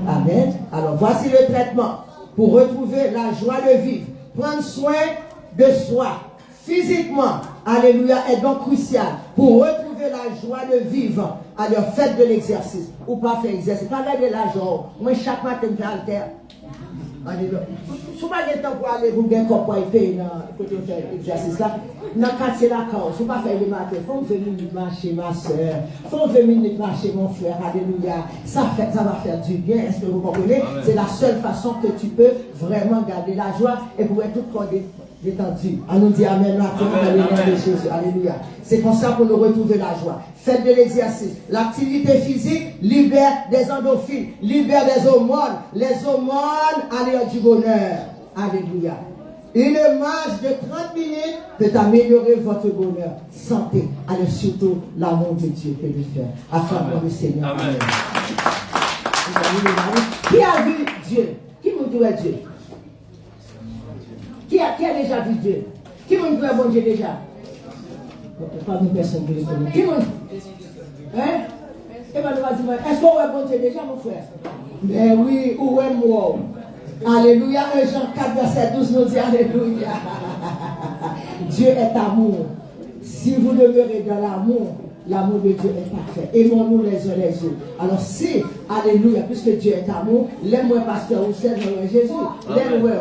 Amen. Alors voici le traitement pour retrouver la joie de vivre. Prendre soin de soi physiquement. Alléluia, est donc crucial pour retrouver la joie de vivre. Alors faites de l'exercice ou pas faire exercice. Pas garder l'argent. Moi chaque matin je fais alter. Alléluia. Si vous n'avez pas de temps pour aller vous gagner comme pour payer dans côté faire l'exercice là, dans le quartier la cause, si vous ne pouvez pas faire le matin, il faut 20 minutes marcher ma soeur, il faut 20 minutes marcher mon frère, alléluia. Ça va faire du bien, est-ce que vous comprenez? C'est la seule façon que tu peux vraiment garder la joie et pour être tout corps détendu. On nous dit amen matin dans le nom de Jésus, alléluia. C'est comme ça pour nous retrouver la joie. Faites de l'exercice. L'activité physique libère des endorphines, libère des hormones. Les hormones alléluia du bonheur. Alléluia. Une marche de 30 minutes peut améliorer votre bonheur, santé, allez surtout l'amour de Dieu peut le faire. Acclamons le Seigneur. Amen. Qui a vu Dieu? Qui vous dit Dieu? Qui a déjà vu Dieu? Qui vous dit bon Dieu déjà? Pas une personne qui le connaît. Qui vous dit? Hein? Et bien, nous va dire, est-ce qu'on va bon Dieu déjà, mon frère? Mais oui, où est moi? Alléluia. 1 Jean 4, verset 12 nous dit alléluia. Dieu est amour. Si vous demeurez dans l'amour, l'amour de Dieu est parfait. Aimons-nous les uns les autres. Alors si, alléluia, puisque Dieu est amour, l'aime-moi pasteur ou c'est Jésus. L'aime-moi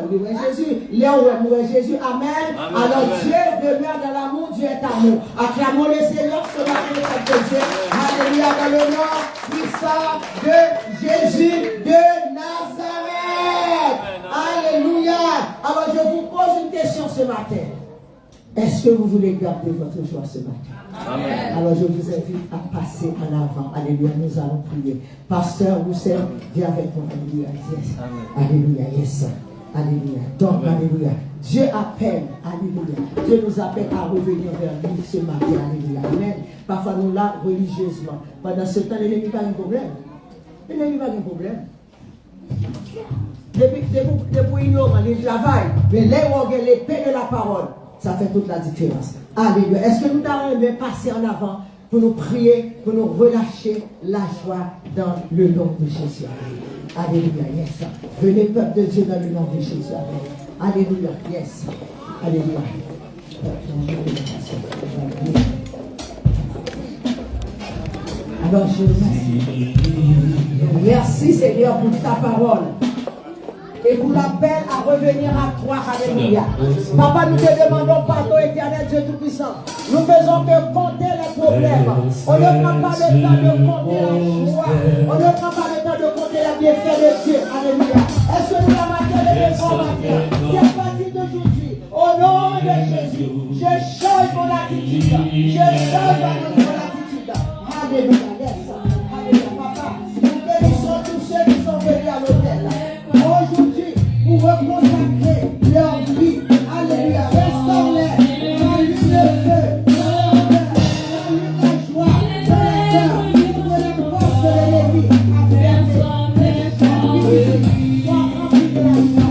Jésus. L'aime-moi Jésus. Amen. Alors Dieu demeure dans l'amour, Dieu est amour. Acclamons le Seigneur ce matin, le de Dieu. Alléluia, dans le nom puissant de Jésus de Nazareth. Alléluia. Alors je vous pose une question ce matin. Est-ce que vous voulez garder votre joie ce matin? Amen. Alors je vous invite à passer en avant. Alléluia, nous allons prier. Pasteur Roussel, viens avec moi. Alléluia, yes. Alléluia, yes. Alléluia. Donc, alléluia. Dieu appelle, alléluia. Dieu nous appelle à revenir vers lui ce matin. Alléluia. Amen. Parfois nous là religieusement. Pendant ce temps, l'ennemi n'a pas de problème. L'ennemi n'a pas de problème. Depuis ignorant, il travaille. Mais là où on a l'épée de la parole, ça fait toute la différence. Alléluia. Est-ce que nous devons passer en avant pour nous prier, pour nous relâcher la joie dans le nom de Jésus? Alléluia. Yes. Venez, peuple de Dieu, dans le nom de Jésus. Alléluia. Yes. Alléluia. Alors, je vous merci, Seigneur, pour ta parole. Et pour l'appel à revenir à toi, alléluia. Papa, nous te demandons pardon, éternel Dieu Tout-Puissant. Nous faisons que compter les problèmes. On ne prend pas le temps de compter la joie. On ne prend pas le temps de compter la bienfait de Dieu. Alléluia. Est-ce que nous la matière de combattre? C'est parti d'aujourd'hui. Au nom de Jésus, je change mon attitude. Je change mon attitude. Alléluia. Alléluia, papa. Nous bénissons tous ceux qui sont venus à l'hôtel. Aujourd'hui, pour reconsacrer leur vie, alléluia, restaure-les, allume le feu, allume la joie, de la peur, de la force de l'ennemi, affermez, sois rempli de la joie.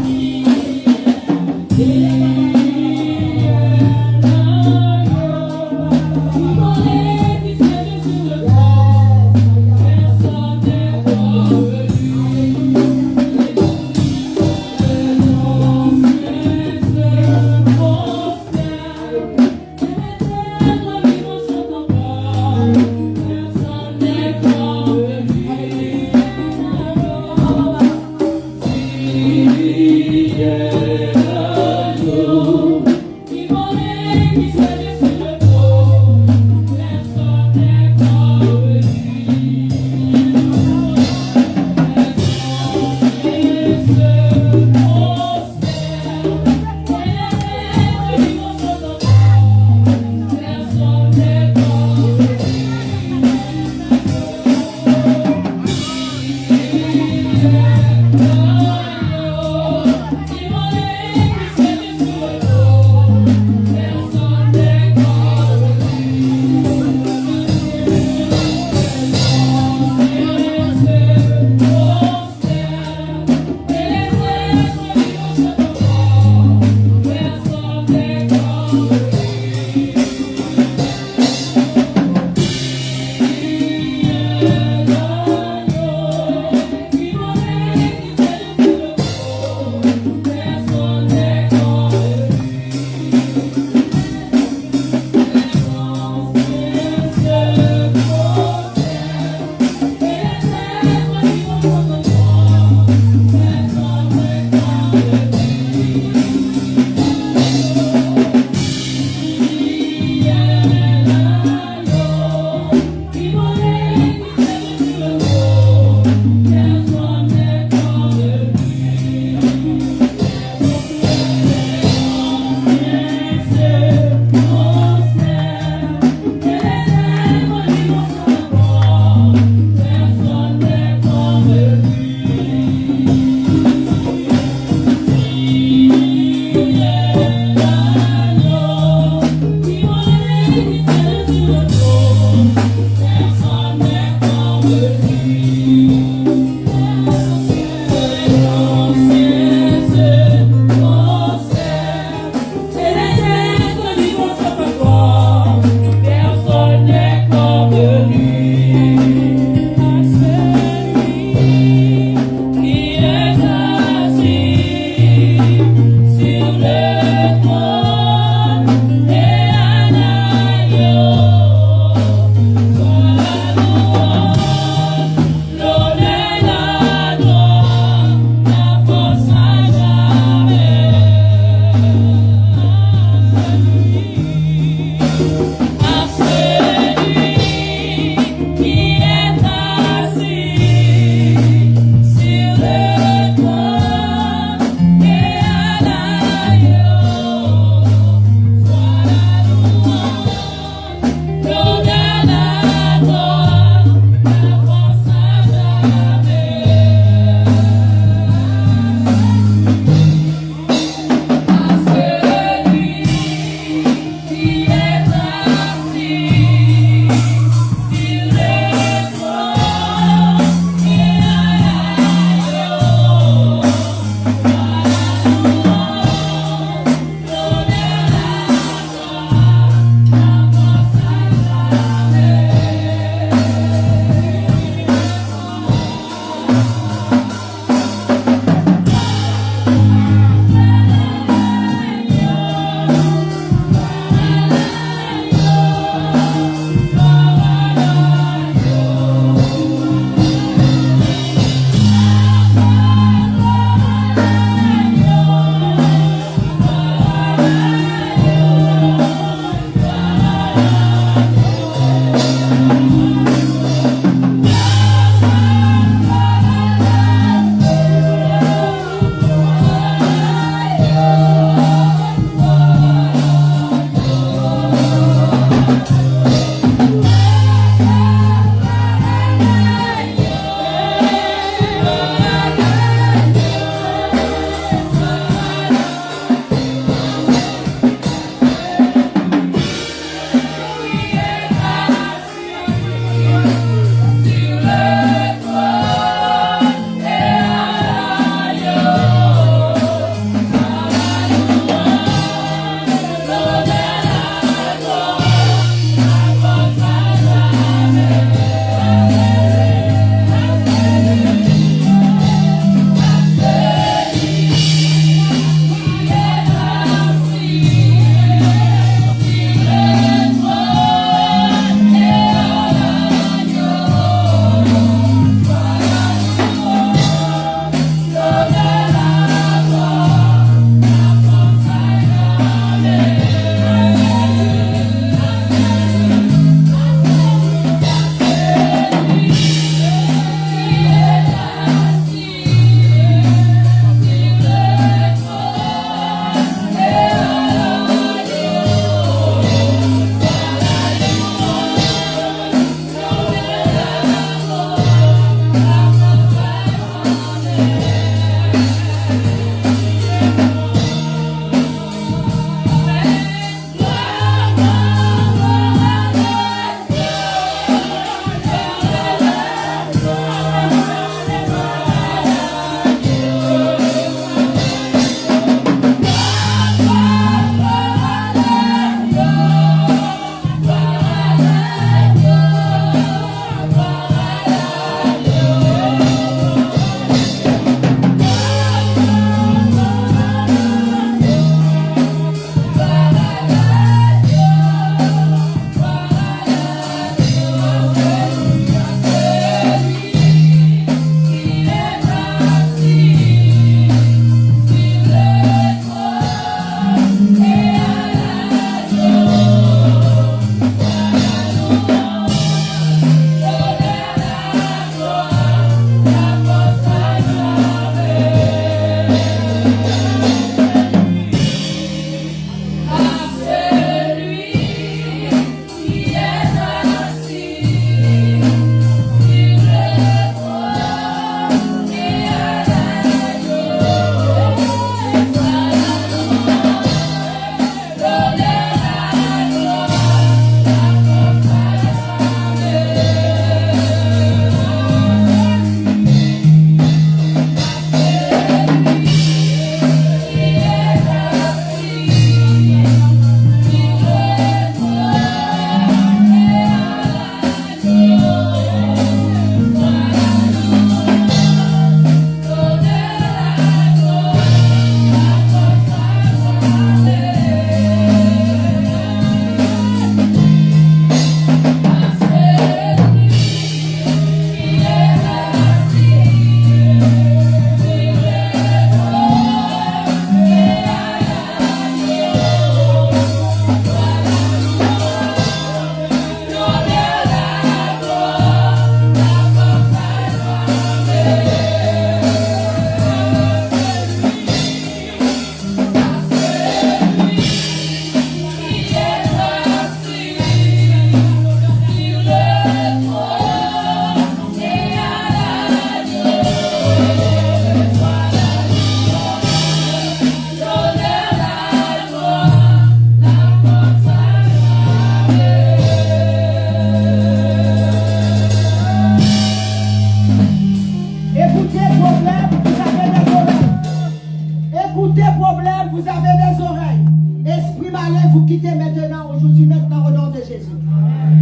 allez vous quitter maintenant, aujourd'hui, maintenant, au nom de Jésus.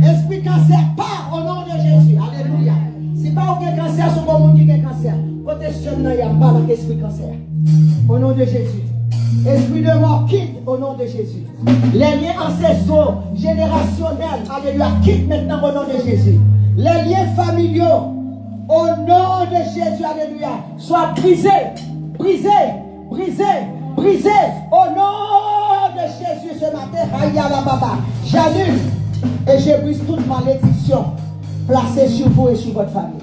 Esprit cancer, part au nom de Jésus. Alléluia. Si pas aucun cancer, c'est bon monde qui a cancer. Côté seul, il n'y a pas d'esprit cancer. Au nom de Jésus. Esprit de mort, quitte au nom de Jésus. Les liens ancestraux, générationnels, alléluia, quitte maintenant au nom de Jésus. Les liens familiaux, au nom de Jésus, alléluia, soient brisés, brisés, brisés, brisés. Au nom de Jésus ce matin, aïe la baba, j'annule et je brise toute malédiction placée sur vous et sur votre famille.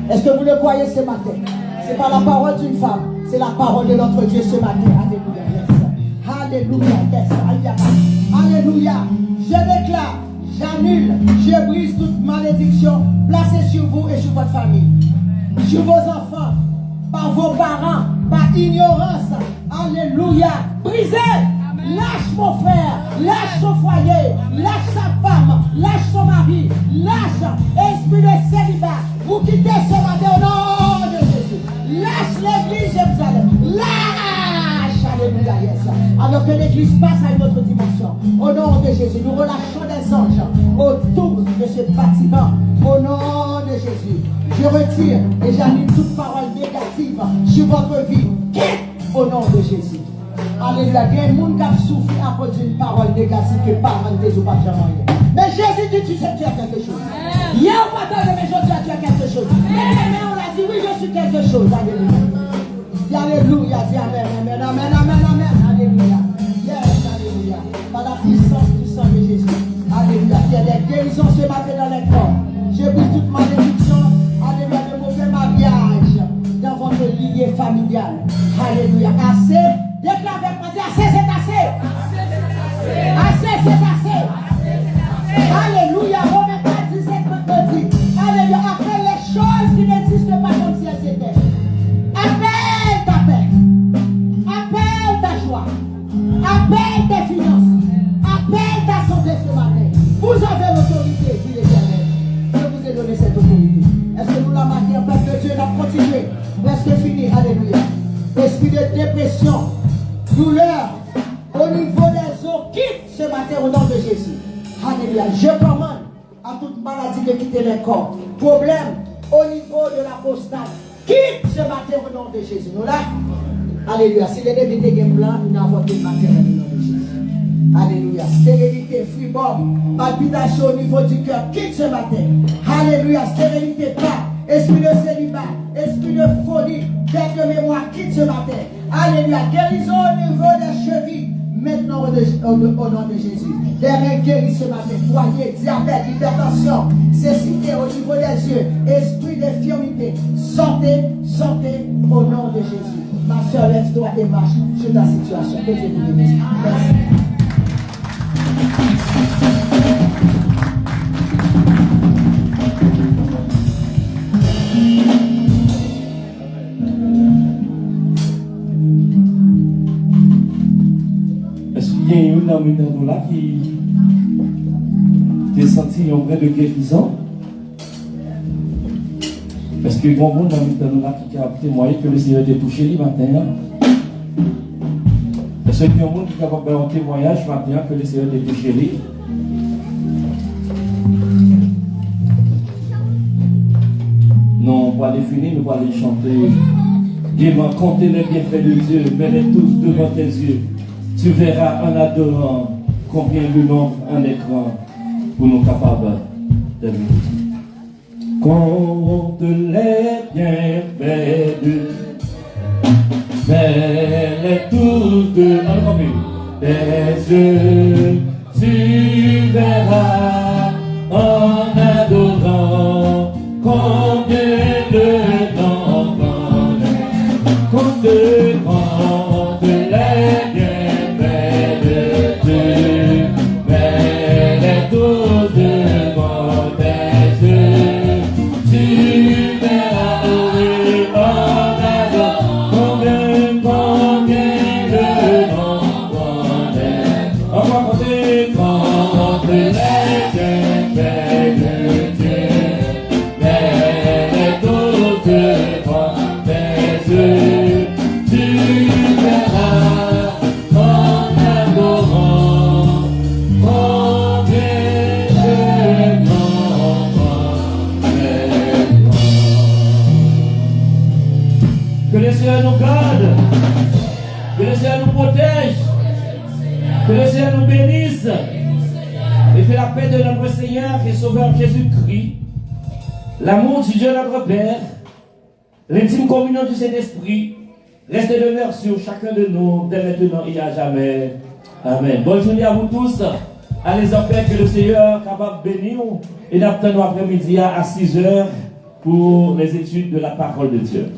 Est-ce que vous le croyez ce matin? Ce n'est pas la parole d'une femme, c'est la parole de notre Dieu ce matin. Alléluia. Yes. Alléluia. Yes. Alléluia. Je déclare, j'annule, je brise toute malédiction placée sur vous et sur votre famille, sur vos enfants, par vos parents, par ignorance. Alléluia. Brisez. Lâche mon frère, lâche son foyer, lâche sa femme, lâche son mari, lâche esprit de célibat. Vous quittez ce matin au nom de Jésus. Lâche l'église Jérusalem. Lâche. Alléluia. Yes. Alors que l'église passe à une autre dimension. Au nom de Jésus, nous relâchons des anges autour de ce bâtiment. Au nom de Jésus, je retire et j'annule toute parole négative sur votre vie. Quitte au nom de Jésus. Alléluia. Il y a des gens qui ont souffert à cause d'une parole négative que parole des ou pas jamais. Mais Jésus dit tu sais tu as quelque chose. Hier au matin de mes jours tu as quelque chose. Mais on a dit oui je suis quelque chose. Alléluia. Alléluia. Dis amen. Amen. Amen. Amen. Amen. Alléluia. Yes. Alléluia. Par la puissance du sang de Jésus. Alléluia. Il y a des guérisons ce matin dans les corps. Je brise toute malédiction. Alléluia. De mauvais mariage dans votre lignée familiale. Alléluia. Assez. Déclare avec moi, dis assez, c'est assez. Assez, c'est assez. Alléluia. Romains 4, 17, dit. Alléluia. Appelle les choses qui n'existent pas comme si elles étaient. Appelle ta paix. Appelle ta joie. Appelle tes finances. Appelle ta santé ce matin. Vous avez l'autorité, dit l'Éternel. Je vous ai donné cette autorité. Est-ce que nous la marquons, peuple de Dieu, n'a continué? Presque fini. Alléluia. Esprit de dépression, douleur au niveau des os, quitte ce matin au nom de Jésus. Alléluia. Je commande à toute maladie de quitter les corps. Problème au niveau de la prostate, quitte ce matin au nom de Jésus. Nous là. Alléluia. Si l'ennemi est blanc, nous avons des matériels au nom de Jésus. Alléluia. Stérilité, fribom, palpitation au niveau du cœur, quitte ce matin. Alléluia. Stérilité, pas. Esprit de célibat, esprit de folie, tête de mémoire, quitte ce matin. Alléluia. Guérison au niveau des chevilles. Maintenant au nom de Jésus. Les reins guéris ce matin. Foyer, diabète, hypertension, cécité au niveau des yeux. Esprit d'infirmité. Sortez, sortez au nom de Jésus. Ma soeur, lève-toi et marche sur ta situation. Que Dieu vous bénisse. Merci. Est-ce qu'il y a une amie dans là qui a senti un vrai de guérison? Est-ce qu'il y a un monde dans là qui a témoigné que le Seigneur était touché le matin? Est-ce qu'il y a un monde qui a fait un témoignage ce matin que le Seigneur était touché? Non, on va les finir, nous allons les chanter. Dieu m'a compté les bienfaits de Dieu, mets-les tous devant tes yeux. Tu verras en adorant combien de nombre un écran pour nous capables de vivre. Compte les bienfaits de Dieu, mets-les tous devant tes yeux. Tu verras en adorant combien de nombre compte les bienfaits de Dieu, mets-les tous devant tes yeux. Tu verras en adorant combien de nombre on va compter les bienfaits Que le Seigneur nous garde. Que le Seigneur nous protège. Que le Seigneur nous bénisse. Et que la paix de notre Seigneur et Sauveur Jésus-Christ, l'amour du Dieu notre Père, l'intime communion du Saint-Esprit, reste et demeure sur chacun de nous, dès maintenant et à jamais. Amen. Bonne journée à vous tous. Allez en paix, que le Seigneur est capable de bénir. Et nous après-midi à 6h pour les études de la parole de Dieu.